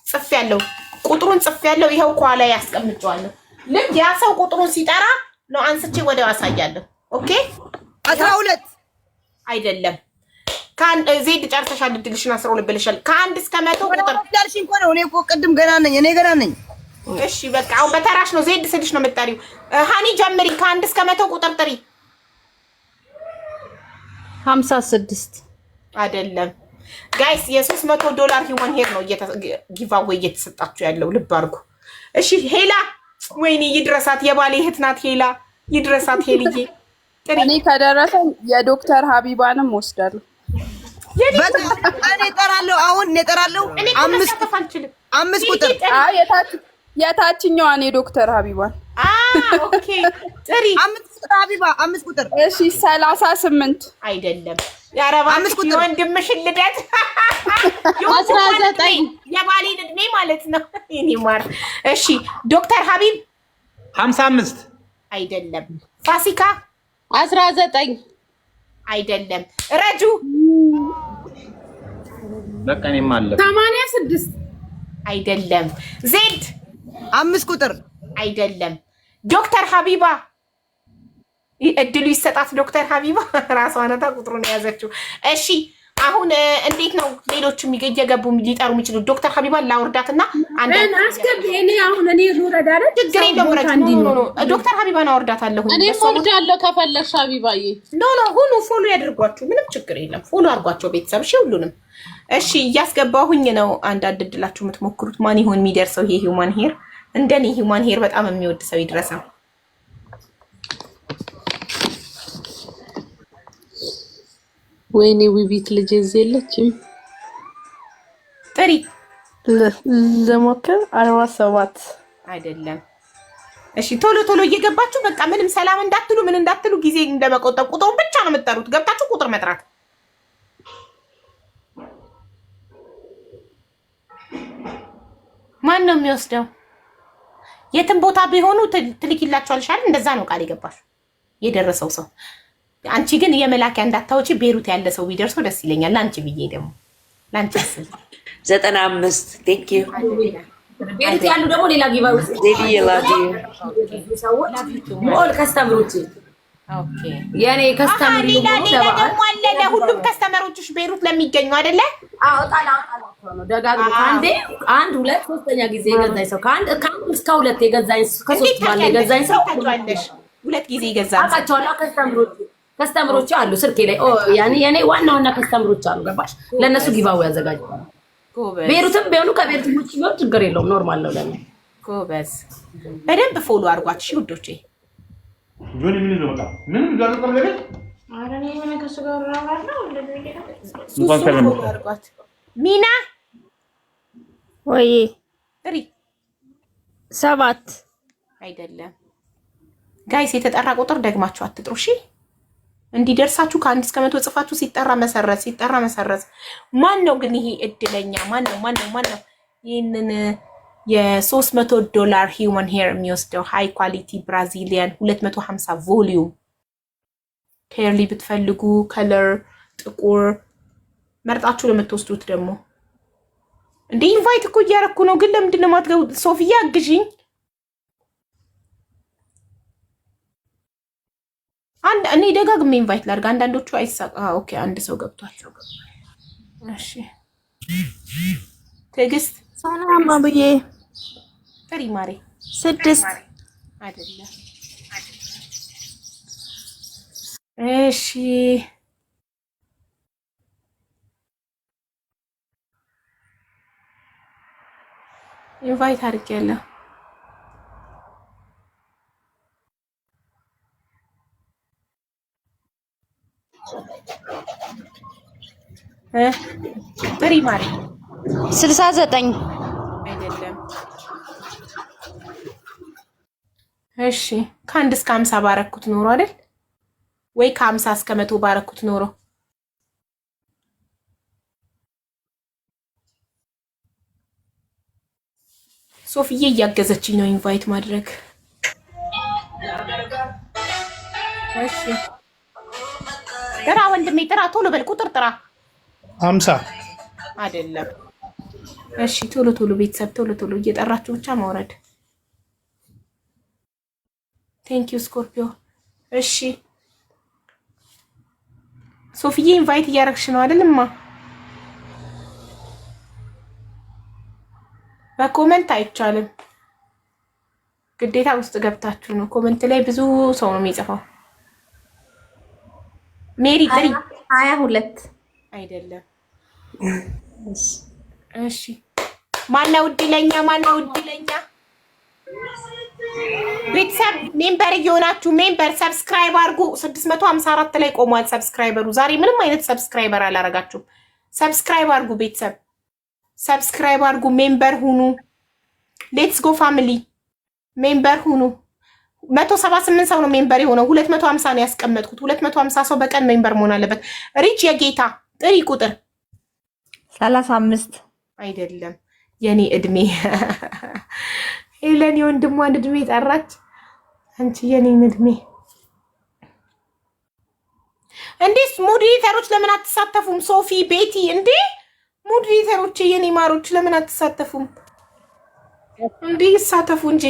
ጽፌያለሁ። ቁጥሩን ጽፌያለሁ። ይሄው ከኋላ ያስቀምጫለሁ። ልክ ያ ሰው ቁጥሩን ሲጠራ ነው አንስቼ ወዲያው አሳያለሁ። ኦኬ 12 አይደለም ካን ዜድ ጨርሰሻል። እድልሽን 12 ብለሻል። ከ1 እስከ 100 ቁጥር ዳልሽኝ እኮ ነው። እኔ እኮ ቅድም ገና ነኝ። እሺ በቃ አሁን በተራሽ ነው ዜድ ስልሽ ነው የምትጠሪው። ሃኒ ጀምሪ። ከ1 እስከ 100 ቁጥር ጥሪ። 56 አይደለም ጋይስ፣ $300 ሂውማን ሄር ነው ጊቫዌይ እየተሰጣችሁ ያለው። ልብ አድርጉ እሺ። ሄላ ወይኔ ይድረሳት፣ የባሌ እህት ናት ሄላ። ይድረሳት ሄልዬ። እኔ ከደረሰኝ የዶክተር ሀቢባንም ወስዳለሁ። እኔ እጠራለሁ። አሁን እኔ እጠራለሁ። 5 ቁጥር የታችኛዋን የዶክተር ሀቢባን። ኦኬ ጥሪ። 5 ቁጥር እሺ 38 አይደለም ያረባ 5 ቁጥር ወንድምሽን ልደት 19 የባሌን እድሜ ማለት ነው። እኔ ማር እሺ ዶክተር ሀቢብ 55 አይደለም። ፋሲካ 19 አይደለም። ረጁ በቃ እኔም አለ 86 አይደለም። ዜድ 5 ቁጥር አይደለም። ዶክተር ሀቢባ እድሉ ይሰጣት። ዶክተር ሀቢባ ራሷ ናታ ቁጥሩን የያዘችው። እሺ አሁን እንዴት ነው ሌሎች እየገቡ ሊጠሩ የሚችሉት? ዶክተር ሀቢባን ላውርዳትና እኔ ልውረድ አይደል? ችግር የለውም። ዶክተር ሀቢባን አወርዳታለሁ። እኔ ወርዳለሁ ከፈለግሽ ሀቢባዬ። ሁኑ ፎሎ ያድርጓችሁ። ምንም ችግር የለም። ፎሎ አድርጓቸው ቤተሰብ። እሺ ሁሉንም እሺ እያስገባሁኝ ነው። አንዳንድ እድላችሁ የምትሞክሩት ማን ይሆን የሚደርሰው? ይሄ ሂውማን ሄር እንደኔ ሂውማን ሄር በጣም የሚወድ ሰው ይድረሰው። ወይኔ ውቢት ልጅ እዚህ የለችም። ጥሪ ለሞከር 47 አይደለም። እሺ ቶሎ እየገባችሁ በቃ ምንም ሰላም እንዳትሉ ምን እንዳትሉ ጊዜ እንደመቆጠብ ቁጥሩን ብቻ ነው የምትጠሩት። ገብታችሁ ቁጥር መጥራት ማን ነው የሚወስደው? የትም ቦታ ቢሆኑ ትልኪላቸዋለሽ አይደል? እንደዛ ነው ቃል የገባሽ የደረሰው ሰው። አንቺ ግን የመላኪያ እንዳታወጪ ቤሩት ያለ ሰው ቢደርሰው ደስ ይለኛል። ላንቺ ብዬ ደግሞ ላንቺ ስል 95 ቴንክ ዩ። ቤሩት ያሉ ደግሞ ሌላ ጊባው ዜዲ ላጂ ኦል ከስተምሮች ኦኬ የኔ ከስተመር ሌላ ደግሞ አለ ለሁሉም ከስተመሮችሽ ቤሩት ለሚገኙ አይደለ? አዎ ጣላ ነው ደጋግሞ አንድ ሁለት ሶስተኛ ጊዜ የገዛኝ ሰው ከአንድ እስከ ሁለት የገዛኝ ከሶስት ባለ የገዛኝ ሰው ታውቂዋለሽ። ሁለት ጊዜ ይገዛል። አቃቸዋለሁ። ከስተምሮች አሉ ስልኬ ላይ ያኔ የኔ ዋና ከስተምሮች አሉ። ገባሽ? ለነሱ ጊቫው ያዘጋጃሉ። ቤሩትም ቢሆኑ ከቤሩት ውጭ ቢሆን ችግር የለውም። ኖርማል ነው ለኔ። ጎበዝ በደንብ ፎሎ አድርጓት እሺ ውዶቼ። ጆኒ ምን ይዘውታ ምን ጋር ለቤት አረኔ ምን ከሰጋው ነው እንደዚህ ሚና ወይ 3 7 አይደለም ጋይስ፣ የተጠራ ቁጥር ደግማችሁ አትጥሩ እሺ። እንዲደርሳችሁ ከ1 እስከ 100 ጽፋችሁ ሲጠራ መሰረዝ። ማን ነው ግን ይሄ እድለኛ? ማን ነው ይሄንን $300 ሂውማን ሄር የሚወስደው ሃይ ኳሊቲ ብራዚሊያን 250 ቮሊዩም ኬርሊ ብትፈልጉ ከለር ጥቁር መርጣችሁ ለምትወስዱት ደግሞ እንዴ ኢንቫይት እኮ እያረኩ ነው። ግን ለምንድን ነው የማትገቡ? ሶፊያ አግዢኝ። እኔ ደጋግሜ ኢንቫይት ላድርግ። አንዳንዶቹ አይሳቃ። ኦኬ አንድ ሰው ገብቷል። እሺ ትዕግስት ሰላም አብዬ ጥሪ ማሬ 6 አይደለም። እሺ ኢንቫይት አድርጌያለሁ። ጥሪ ማሪ 69 አይደለም። እሺ ከ1 እስከ 50 ባረኩት ኖሮ አይደል ወይ? ከ50 እስከ 100 ባረኩት ኖሮ ሶፊዬ እያገዘችኝ ነው ኢንቫይት ማድረግ። እሺ ጥራ ወንድሜ ጥራ፣ ቶሎ በል ቁጥር ጥራ። 50 አይደለም። እሺ ቶሎ ቤተሰብ ቶሎ እየጠራችሁ ብቻ ማውረድ። ቴንክ ዩ ስኮርፒዮ። እሺ ሶፊዬ ኢንቫይት እያረግሽ ነው አይደልማ? በኮመንት አይቻልም፣ ግዴታ ውስጥ ገብታችሁ ነው። ኮመንት ላይ ብዙ ሰው ነው የሚጽፈው። ሜሪ ጥሪ 22 አይደለም። እሺ ማነው እድለኛ? ቤተሰብ ሜምበር እየሆናችሁ ሜምበር ሰብስክራይብ አድርጉ። 654 ላይ ቆሟል ሰብስክራይበሩ። ዛሬ ምንም አይነት ሰብስክራይበር አላረጋችሁም። ሰብስክራይብ አድርጉ ቤተሰብ፣ ሰብስክራይብ አድርጉ፣ ሜምበር ሁኑ። ሌትስ ጎ ፋሚሊ ሜምበር ሁኑ። 178 ሰው ነው ሜምበር የሆነው። 250 ነው ያስቀመጥኩት። 250 ሰው በቀን ሜምበር መሆን አለበት። ሪች የጌታ ጥሪ ቁጥር 35 አይደለም። የኔ እድሜ ሄለን የወንድሟን እድሜ ጠራች። አንቺ የኔን እድሜ እንዴስ ሞዴሬተሮች ለምን አትሳተፉም? ሶፊ ቤቲ እንዴ ሞዴሬተሮች የኔ ማሮች ለምን አትሳተፉም እንዴ? ይሳተፉ እንጂ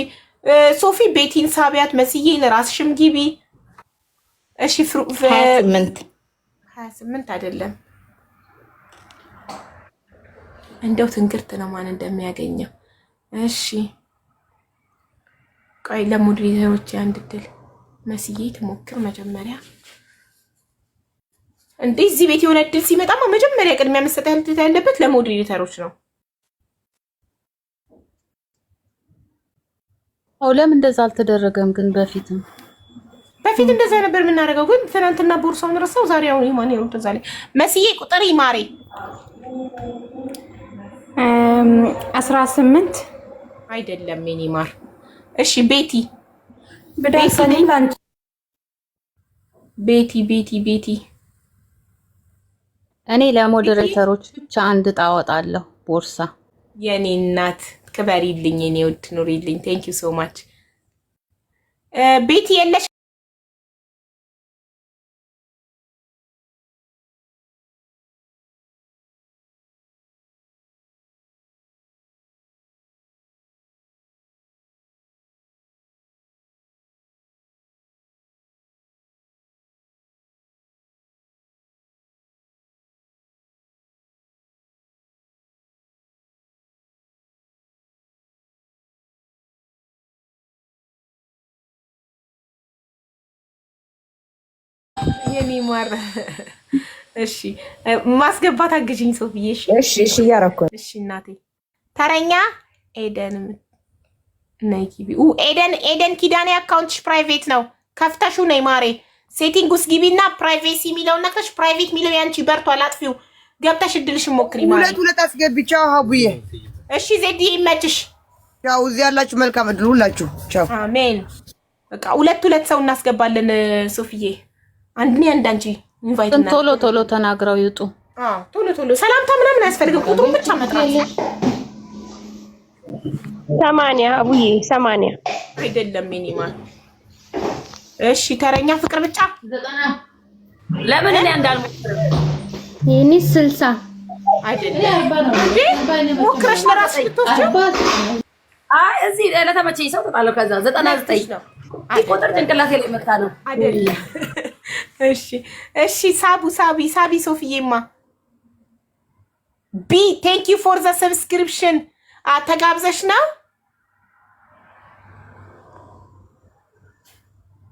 ሶፊ ቤቲን ሳቢያት፣ መስዬ ለራስሽም ግቢ። እሺ 28 አይደለም። እንደው ትንግርት ነው ማን እንደሚያገኘው። እሺ ቆይ ለሞዴሬተሮች አንድ ድል መስዬ ትሞክር መጀመሪያ። እንዴ እዚህ ቤት የሆነ ድል ሲመጣማ መጀመሪያ ቅድሚያ መሰጠት ያለበት ለሞዴሬተሮች ነው። ለምን እንደዛ አልተደረገም? ግን በፊት እንደዛ ነበር የምናደርገው። ግን ትናንትና ቦርሳውን ረሳው። ዛሬ አሁን ይማን ነው ተዛለ መስዬ ቁጥር ይማሬ 18 አይደለም የኔ ማር። እሺ ቤቲ ቤቲ እኔ ለሞዴሬተሮች ብቻ አንድ ጣ አወጣለሁ ቦርሳ። የኔ እናት ክበሪልኝ የኔ ውድ ኑሪልኝ። ቴንክ ዩ ሶ ማች ቤቲ የለሽ የኔ ማር እሺ ማስገባት አግዥኝ ሶፊዬ። እሺ እያረኩ እሺ እናቴ ተረኛ ኤደን ኤደን ኪዳኔ አካውንትሽ ፕራይቬት ነው ከፍተሹ ነይ ማሬ ሴቲንግ ውስጥ ግቢና ፕራይቬሲ የሚለውን ነክተሽ ፕራይቬት የሚለው ያንቺ በርቷል አጥፊው ገብተሽ እድልሽን ሞክሪ ማሬ ሁለት አስገቢ ቻው ሀቡዬ እሺ ዜድ ይመችሽ ቻው እዚህ ያላችሁ መልካም እድል ሁላችሁ ቻው አሜን በቃ ሁለት ሰው እናስገባለን ሶፊዬ አንዳንቺ ኢንቫይት እና ቶሎ ተናግረው ይውጡ ቶሎ ሰላምታ ምናምን አያስፈልግም ቁጥሩን ብቻ መጥራት 80 አቡዬ 80 አይደለም ሚኒማል እሺ ተረኛ ፍቅር ብቻ 90 ለምን እኔ እንዳልሞክር ይሄኔ 60 አይደለም ሞክረሽ ለራስሽ ልትወስጂ እዚህ ለተመቸኝ ሰው ተጣለው ከዛ 99 ነው ቁጥር ጭንቅላቴ ላይ መጣ ነው አይደለም እሺ ሳቢ ሶፊዬማ ቢ ቴንክ ዩ ፎር ዘ ሰብስክሪፕሽን ተጋብዘሽ ነው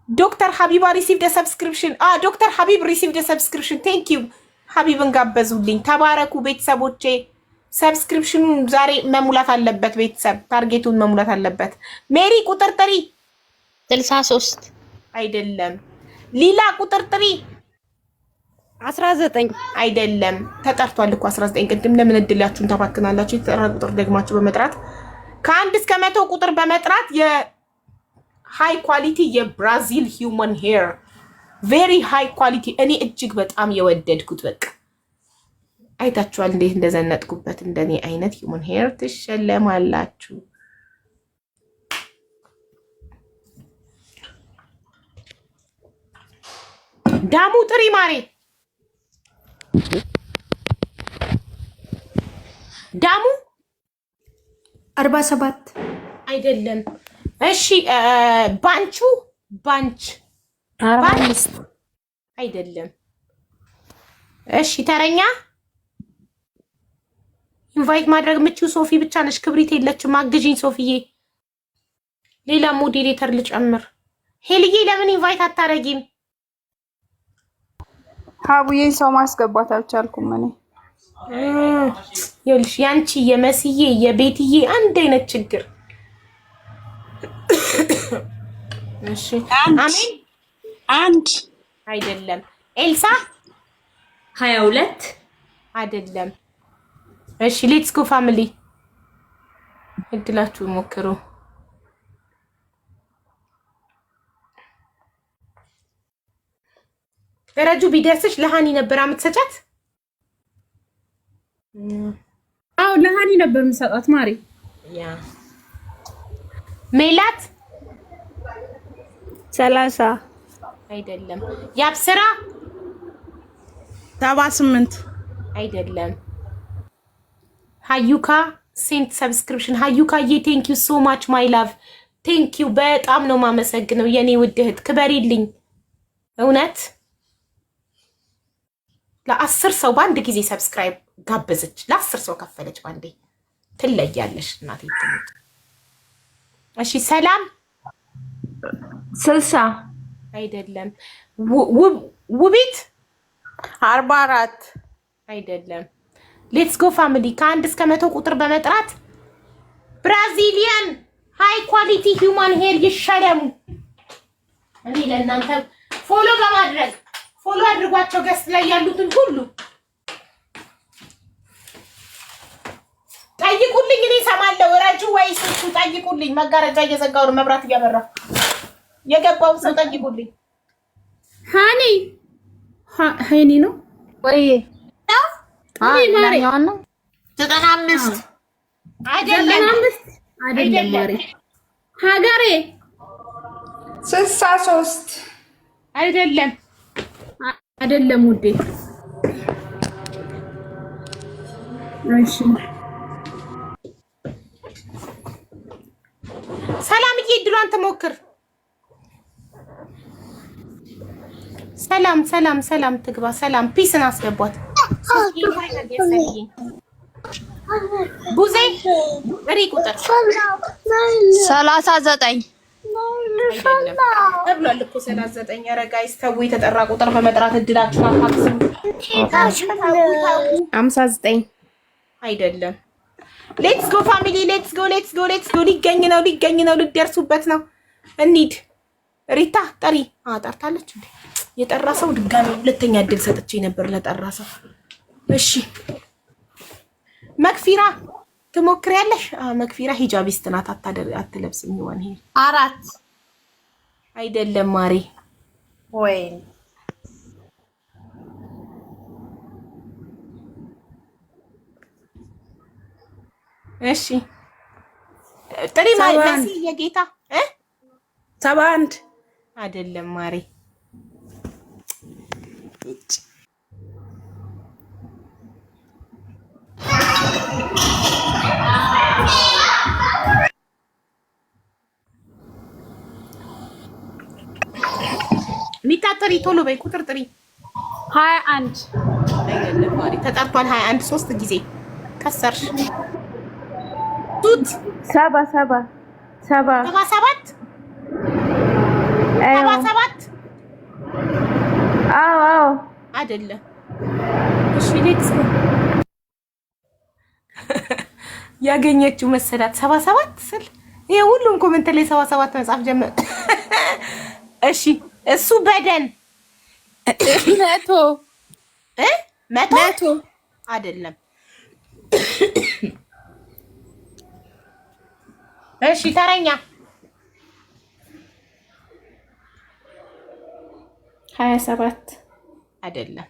ዶክተር ሀቢባ ሪሲቭድ አ ሰብስክሪፕሽን ዶክተር ሀቢብ ሪሲቭድ አ ሰብስክሪፕሽን ቴንክ ዩ ሀቢብን ጋበዙልኝ ተባረኩ ቤተሰቦቼ ሰብስክሪፕሽኑን ዛሬ መሙላት አለበት ቤተሰብ ታርጌቱን መሙላት አለበት ሜሪ ቁጥር ጥሪ 63 አይደለም ሊላ ቁጥር ጥሪ 19 አይደለም ተጠርቷል እኮ 19 ቅድም ለምን እድላችሁን ተባክናላችሁ የተጠራ ቁጥር ደግማችሁ በመጥራት ከአንድ እስከ 100 ቁጥር በመጥራት የሃይ ኳሊቲ የብራዚል ሂውመን ሄር ቬሪ ሃይ ኳሊቲ እኔ እጅግ በጣም የወደድኩት በቃ አይታችኋል እንዴት እንደዘነጥኩበት እንደኔ አይነት ሂውመን ሄር ትሸለማላችሁ ዳሙ ጥሪ ማሬ ዳሙ 47 አይደለም እሺ ባንቹ ባንች 45 አይደለም እሺ ተረኛ ኢንቫይት ማድረግ የምትችው ሶፊ ብቻ ነሽ ክብሪት የለችም አግዢኝ ሶፊዬ ሌላ ሞዴሬተር ልጨምር ሄልዬ ለምን ኢንቫይት አታረጊም ሀቡዬን ሰው ማስገባት አልቻልኩም እኔ ይኸውልሽ ያንቺ የመስዬ የቤትዬ አንድ አይነት ችግር እሺ አሜን አንድ አይደለም ኤልሳ 22 አይደለም እሺ ሌትስ ጎ ፋሚሊ እድላችሁ ሞክሩ ደረጁ ቢደርስሽ ለሃኒ ነበር አምትሰጫት ለሃኒ ነበር የምሰጣት ማሪ ያ ሜላት 30 አይደለም ያብስራ 78 አይደለም ሃዩካ ሴንት ሰብስክሪፕሽን ሃዩካዬ ቴንክ ዩ ሶ ማች ማይ ላቭ ቴንክ ዩ በጣም ነው ማመሰግነው የኔ ውድ እህት ክበሪልኝ እውነት ለ10 ሰው በአንድ ጊዜ ሰብስክራይብ ጋበዘች ለ10 ሰው ከፈለች ባንዴ ትለያለሽ እናቴ ትምጥ እሺ ሰላም 60 አይደለም ውቢት 44 አይደለም ሌትስ ጎ ፋሚሊ ከአንድ እስከ 100 ቁጥር በመጥራት ብራዚሊያን ሃይ ኳሊቲ ሂውማን ሄር ይሸለሙ እኔ ለእናንተ ፎሎ በማድረግ ፎሎ አድርጓቸው ገስት ላይ ያሉትን ሁሉ ጠይቁልኝ እኔ ሰማለው ረጁ ወይስ እሱ ጠይቁልኝ መጋረጃ እየዘጋው ነው መብራት እያበራ የገባው ሰው ጠይቁልኝ ሃኒ ነው ወይ ማሪ 95 አይደለም ማሪ ሀገሬ 63 አይደለም ውዴ። እሺ ሰላምዬ እድሏን ትሞክር። ሰላም ትግባ። ሰላም ፒስን አስገቧት። ቡዜ ሪ ቁጥር 39 ተብሏል እኮ 39። ኧረ ጋይስ ተው፣ የተጠራ ቁጥር በመጥራት እድላችሁን አታክስሙ። 59 አይደለም። ሌትስ ጎ ፋሚሊ፣ ሌትስ ጎ። ሊገኝ ነው፣ ልደርሱበት ነው። እንሂድ። ሪታ ጠሪ። ጠርታለች እንዴ? የጠራ ሰው ድጋሚ ሁለተኛ እድል ሰጥቼ ነበር ለጠራ ሰው። እሺ መክፊራ ትሞክሪያለሽ? መክፊራ ሂጃቢስት ናት፣ አትለብስም። ይሆን ይሄ 4 አይደለም ማሪ። ወይ እሺ ጥሪ ማለት የጌታ 71 አይደለም ማሪ። ሚታጠሪ ቶሎ በይ፣ ቁጥር ጥሪ። 21 አይደለም ማሪ፣ ተጠርቷል። 21 3 ጊዜ ከሰርሽ። ቱት 77 አዎ አይደለም። እሺ ሌትስ ያገኘችው መሰላት 77 ስል ይሄ ሁሉም ኮሜንት ላይ 77 መጻፍ ጀመረ። እሺ እሱ በደን 100 አይደለም። እሺ ተረኛ 27 አይደለም።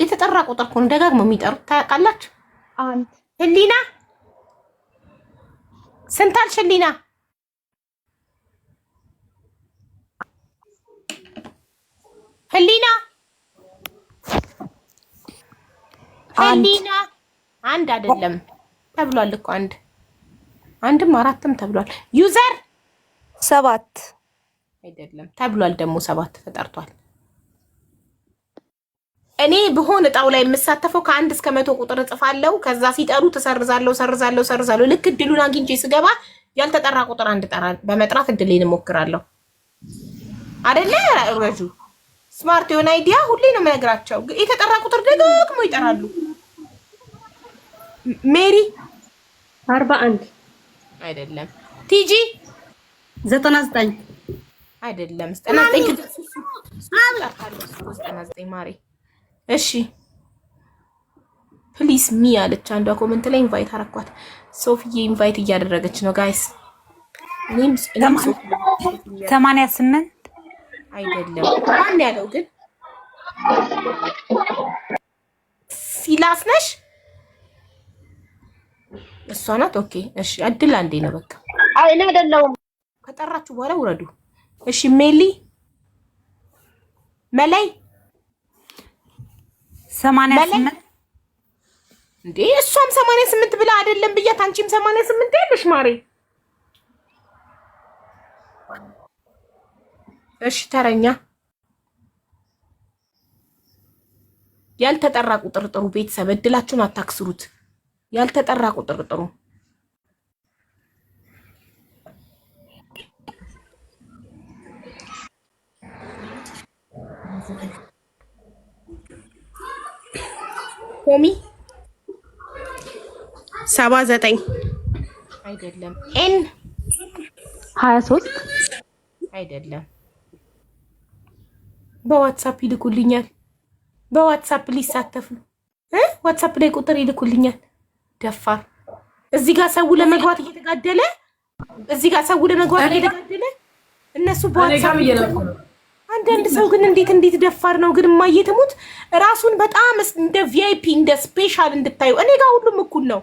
የተጠራ ቁጥር እኮ ነው ደጋግመው የሚጠሩት ታውቃላችሁ። ህሊና ስንት አልሽ? ህሊና አንድ አይደለም ተብሏል እኮ አንድም አራትም ተብሏል። ዩዘር 7 አይደለም ተብሏል ደግሞ 7 ተጠርቷል። እኔ በሆነ እጣው ላይ የምሳተፈው ከ1 እስከ 100 ቁጥር እጽፋለሁ። ከዛ ሲጠሩ ተሰርዛለሁ። ልክ እድሉን አግኝቼ ስገባ ያልተጠራ ቁጥር አንድ ጠራ በመጥራት እድሌን እሞክራለሁ። አይደለ ረጁ ስማርት የሆነ አይዲያ ሁሌ ነው የምነግራቸው። የተጠራ ቁጥር ደግሞ ይጠራሉ። ሜሪ 41 አይደለም። ቲጂ 99 አይደለም። 99 ማሪ። እሺ ፕሊስ ሚ አለች አንዷ ኮሜንት ላይ ኢንቫይት አረኳት። ሶፊዬ ኢንቫይት እያደረገች ነው ጋይስ። እኔም 88 አይደለም። ማን ያለው ግን ሲላስ ነሽ? እሷ ናት። ኦኬ እሺ፣ እድል አንዴ ነው በቃ። እኔ አይደለሁም። ከጠራችሁ በኋላ ውረዱ። እሺ ሜሊ መላይ 88 እንዴ እሷም 88 ብላ አይደለም ብያት፣ አንቺም 88 ያለሽ ማሬ። እሺ ተረኛ ያልተጠራ ቁጥር ጥሩ። ቤተሰብ እድላችሁን አታክስሩት። ያልተጠራ ቁጥር ጥሩ። ኮሚ 79 አይደለም። ኤን 23 አይደለም። በዋትስአፕ ይልኩልኛል። በዋትስአፕ ሊሳተፉ ዋትስአፕ ላይ ቁጥር ይልኩልኛል። ደፋር እዚህ ጋር ሰው ለመግባት እየተጋደለ እነሱ በዋትስአፕ አንዳንድ ሰው ግን እንዴት ደፋር ነው ግን ማየትሙት ራሱን በጣም እንደ ቪአይፒ እንደ ስፔሻል እንድታዩ እኔ ጋር ሁሉም እኩል ነው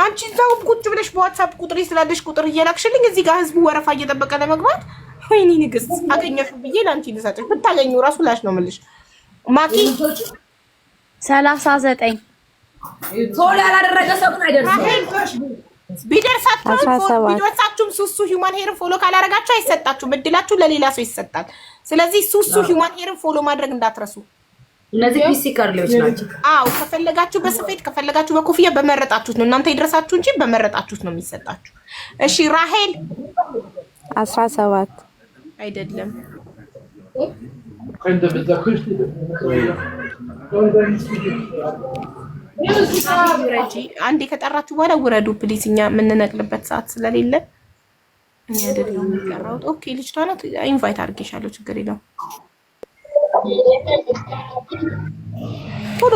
አንቺ እዛው ቁጭ ብለሽ በዋትስአፕ ቁጥር ስላለሽ ቁጥር እየላክሽልኝ እዚህ ጋር ህዝቡ ወረፋ እየጠበቀ ለመግባት ወይኔ ንግስት አገኘሽ ብዬ ላንቺ ልሰጥሽ ብታገኙ ራሱ ላሽ ነው የምልሽ ማኪ 39 ፎሎ ያላደረገ ሰው ግን አይደርስም ቢደርሳችሁም ሱሱ ሂውማን ሄርን ፎሎ ካላረጋችሁ አይሰጣችሁም እድላችሁ ለሌላ ሰው ይሰጣል ስለዚህ ሱሱ ሂውማን ሄርን ፎሎ ማድረግ እንዳትረሱ እነዚህ ፒሲ ካርሌዎች ናቸው አው ከፈለጋችሁ በስፌት ከፈለጋችሁ በኮፍያ በመረጣችሁት ነው እናንተ ይድረሳችሁ እንጂ በመረጣችሁት ነው የሚሰጣችሁ እሺ ራሄል 17 አይደለም ረጂ አንዴ ከጠራችሁ በኋላ ውረዱ ፕሊዝ እኛ የምንነቅልበት ሰዓት ስለሌለ እኛ አይደለም የሚቀራው ኦኬ ልጅቷ ናት ኢንቫይት አድርጌሻለሁ ችግር የለውም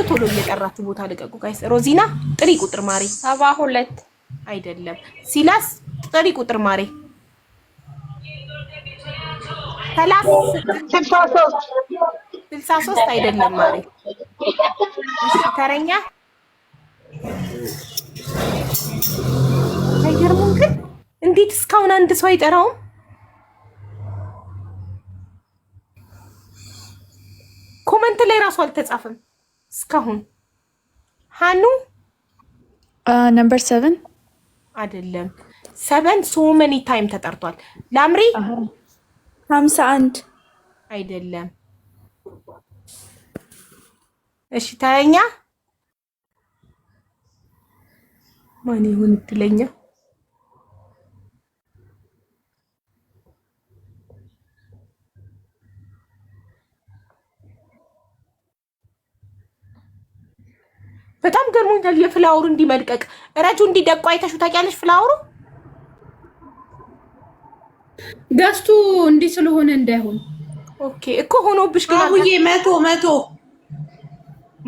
ቶሎ እየጠራችሁ ቦታ ልቀቁ ጋይስ ሮዚና ጥሪ ቁጥር ማሪ 72 አይደለም ሲላስ ጥሪ ቁጥር ማሪ 63 አይደለም ማሪ ተረኛ አይገርምም ግን እንዴት እስካሁን አንድ ሰው አይጠራውም ኮሜንት ላይ ራሱ አልተጻፈም እስካሁን ሃኑ ነምበር 7 አይደለም 7 so many time ተጠርቷል ላምሪ 51 አይደለም እሺ ታኛ ማን ይሁን ትለኛ በጣም ገርሞኛል የፍላወሩ እንዲመልቀቅ ረጁ እንዲደቁ አይተሹ ታውቂያለሽ ፍላወሩ ደስቱ እንዲህ ስለሆነ እንዳይሆን ኦኬ እኮ ሆኖብሽ ግን አሁዬ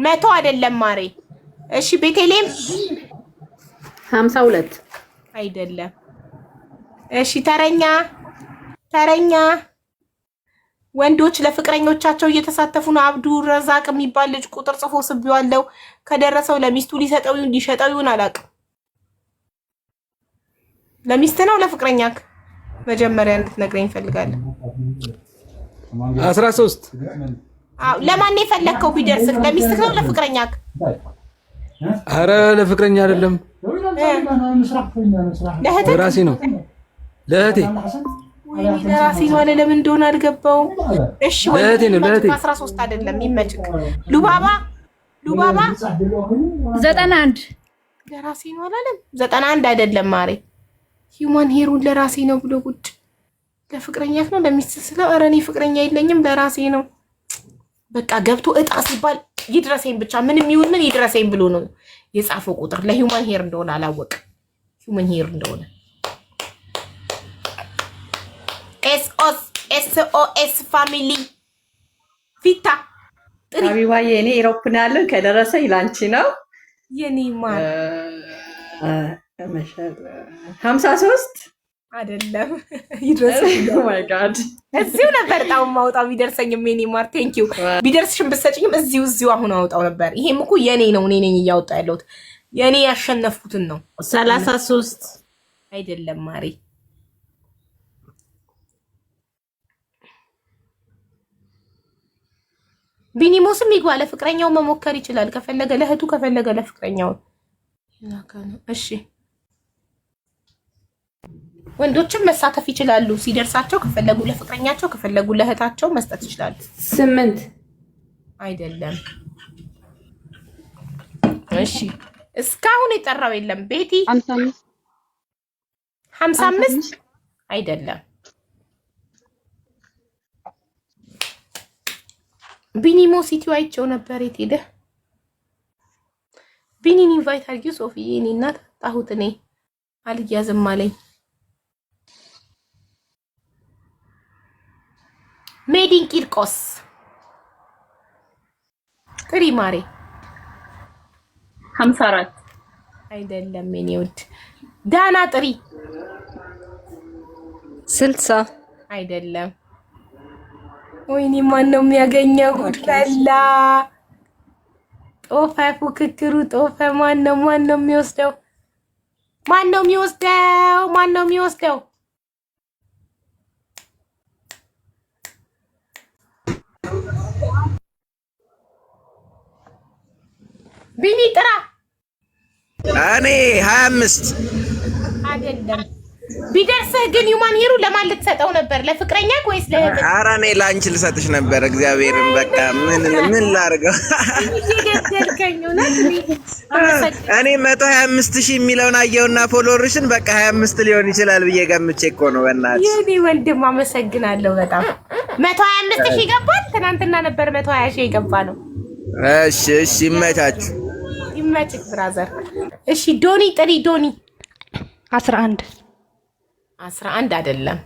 100 አይደለም ማሬ እሺ ቤቴሌም 52 አይደለም እሺ ተረኛ ወንዶች ለፍቅረኞቻቸው እየተሳተፉ ነው አብዱ ረዛቅ የሚባል ልጅ ቁጥር ጽፎ ስብዋለው ከደረሰው ለሚስቱ ሊሸጠው ይሁን አላውቅም ለሚስት ነው ለፍቅረኛክ መጀመሪያ እንድትነግረኝ ፈልጋለሁ 13 ለማን ነው የፈለከው ቢደርስ ለሚስትህ ነው ለፍቅረኛክ አረ ለፍቅረኛ አይደለም ለራሴ ነው ለእህቴ ለራሴ ነው ለምን እንደሆነ አልገባውም እሺ ለእህቴ ነው ለእህቴ 13 አይደለም ይመችክ ሉባባ 91 ለራሴ ነው አላለም 91 አይደለም ማሬ ሂውማን ሄሩን ለራሴ ነው ብሎ ጉድ ለፍቅረኛክ ነው ለሚስትህ ስለ አረኔ ፍቅረኛ የለኝም ለራሴ ነው በቃ ገብቶ እጣ ሲባል ይድረሰኝ ብቻ ምንም ይሁን ምን ይድረሰኝ ብሎ ነው የጻፈው ቁጥር ለሂውማን ሄር እንደሆነ አላወቅ ሂውማን ሄር እንደሆነ SOS ፋሚሊ ፊታ አቢባዬ እኔ ኢሮፕ ነው ያለው ከደረሰ ይላንቺ ነው የኔ ማር 53 አይደለም ይድረሰኝ ኦ ማይ ጋድ እዚሁ ነበር ጣው ማውጣው ቢደርሰኝም የኔ ማር ቴንክ ዩ ቢደርስሽም በሰጪኝም እዚሁ አሁን አውጣው ነበር ይሄም እኮ የኔ ነው እኔ ነኝ እያወጣ ያለሁት የኔ ያሸነፍኩትን ነው 33 አይደለም ማሪ ቢኒሞስም ይግባ ለፍቅረኛው መሞከር ይችላል ከፈለገ ለእህቱ ከፈለገ ለፍቅረኛው እሺ ወንዶችም መሳተፍ ይችላሉ ሲደርሳቸው ከፈለጉ ለፍቅረኛቸው ከፈለጉ ለእህታቸው መስጠት ይችላሉ 8 አይደለም እሺ እስካሁን የጠራው የለም ቤቲ 55 አይደለም ቢኒሞ ሲቲው አይቸው ነበር የት ሄደ ቢኒን ኢንቫይት አድርጊው ሶፊዬ እኔ እናት ታሁት እኔ አልያዝም አለኝ ሜዲን ቂርቆስ ጥሪ ማሬ 54 አይደለም የኔ ውድ ዳና ጥሪ 60 አይደለም ወይኔ ማን ነው የሚያገኘው? ፈላ ጦፈ ፉክክሩ ጦፈ። ማን ነው የሚወስደው? ማን ነው የሚወስደው? ቢኒ ጥራ። እኔ 25 አይደለም ቢደርስህ ግን ዩማን ሂሩ ለማን ልትሰጠው ነበር? ለፍቅረኛ ወይስ ለእህት? ኧረ እኔ ለአንቺ ልሰጥሽ ነበር። እግዚአብሔርን በቃ ምን ላድርገው? እኔ 125,000 የሚለውን አየውና ፎሎወርሽን በቃ 25 ሊሆን ይችላል ብዬ ገምቼ እኮ ነው። በእናትሽ የኔ ወንድም አመሰግናለሁ በጣም። 125,000 ይገባል። ትናንትና ነበር 120,000 የገባ ነው። እሺ ይመቻችሁ። ይመችክ ብራዘር። እሺ ዶኒ ጥሪ። ዶኒ 11 አይደለም።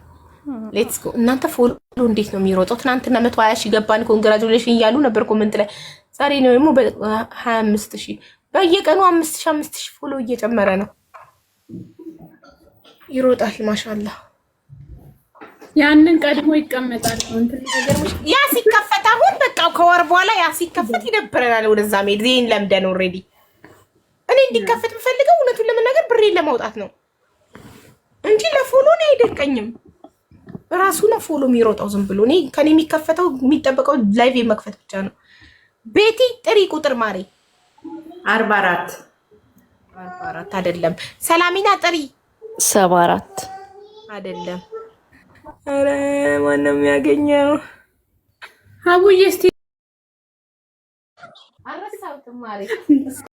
ሌትስ ጎ። እናንተ ፎሎ እንዴት ነው የሚሮጠው? ትናንትና 120,000 ገባን ኮንግራቹሌሽን እያሉ ነበር ኮሜንት ላይ። ዛሬ ነው ደግሞ 25,000። በየቀኑ 5,000 ፎሎ እየጨመረ ነው። ይሮጣል። ማሻአላ። ያንን ቀድሞ ይቀመጣል። ያ ሲከፈት አሁን በቃ ከወር በኋላ ያ ሲከፈት ይደብረናል። ወደዛ ሜድ ዜን ለምደን ኦልሬዲ። እኔ እንዲከፈት የምፈልገው እውነቱን ለመናገር ብሬን ለማውጣት ነው እንጂ ለፎሎ ነው አይደንቀኝም። ራሱ ነው ፎሎ የሚሮጣው ዝም ብሎ። እኔ ከኔ የሚከፈተው የሚጠበቀው ላይቭ መክፈት ብቻ ነው። ቤቲ ጥሪ ቁጥር ማሬ 44 አይደለም። ሰላሚና ጥሪ 74 አይደለም። አረ ማንም ያገኘው አቡዬ እስቲ አረሳውት ማሬ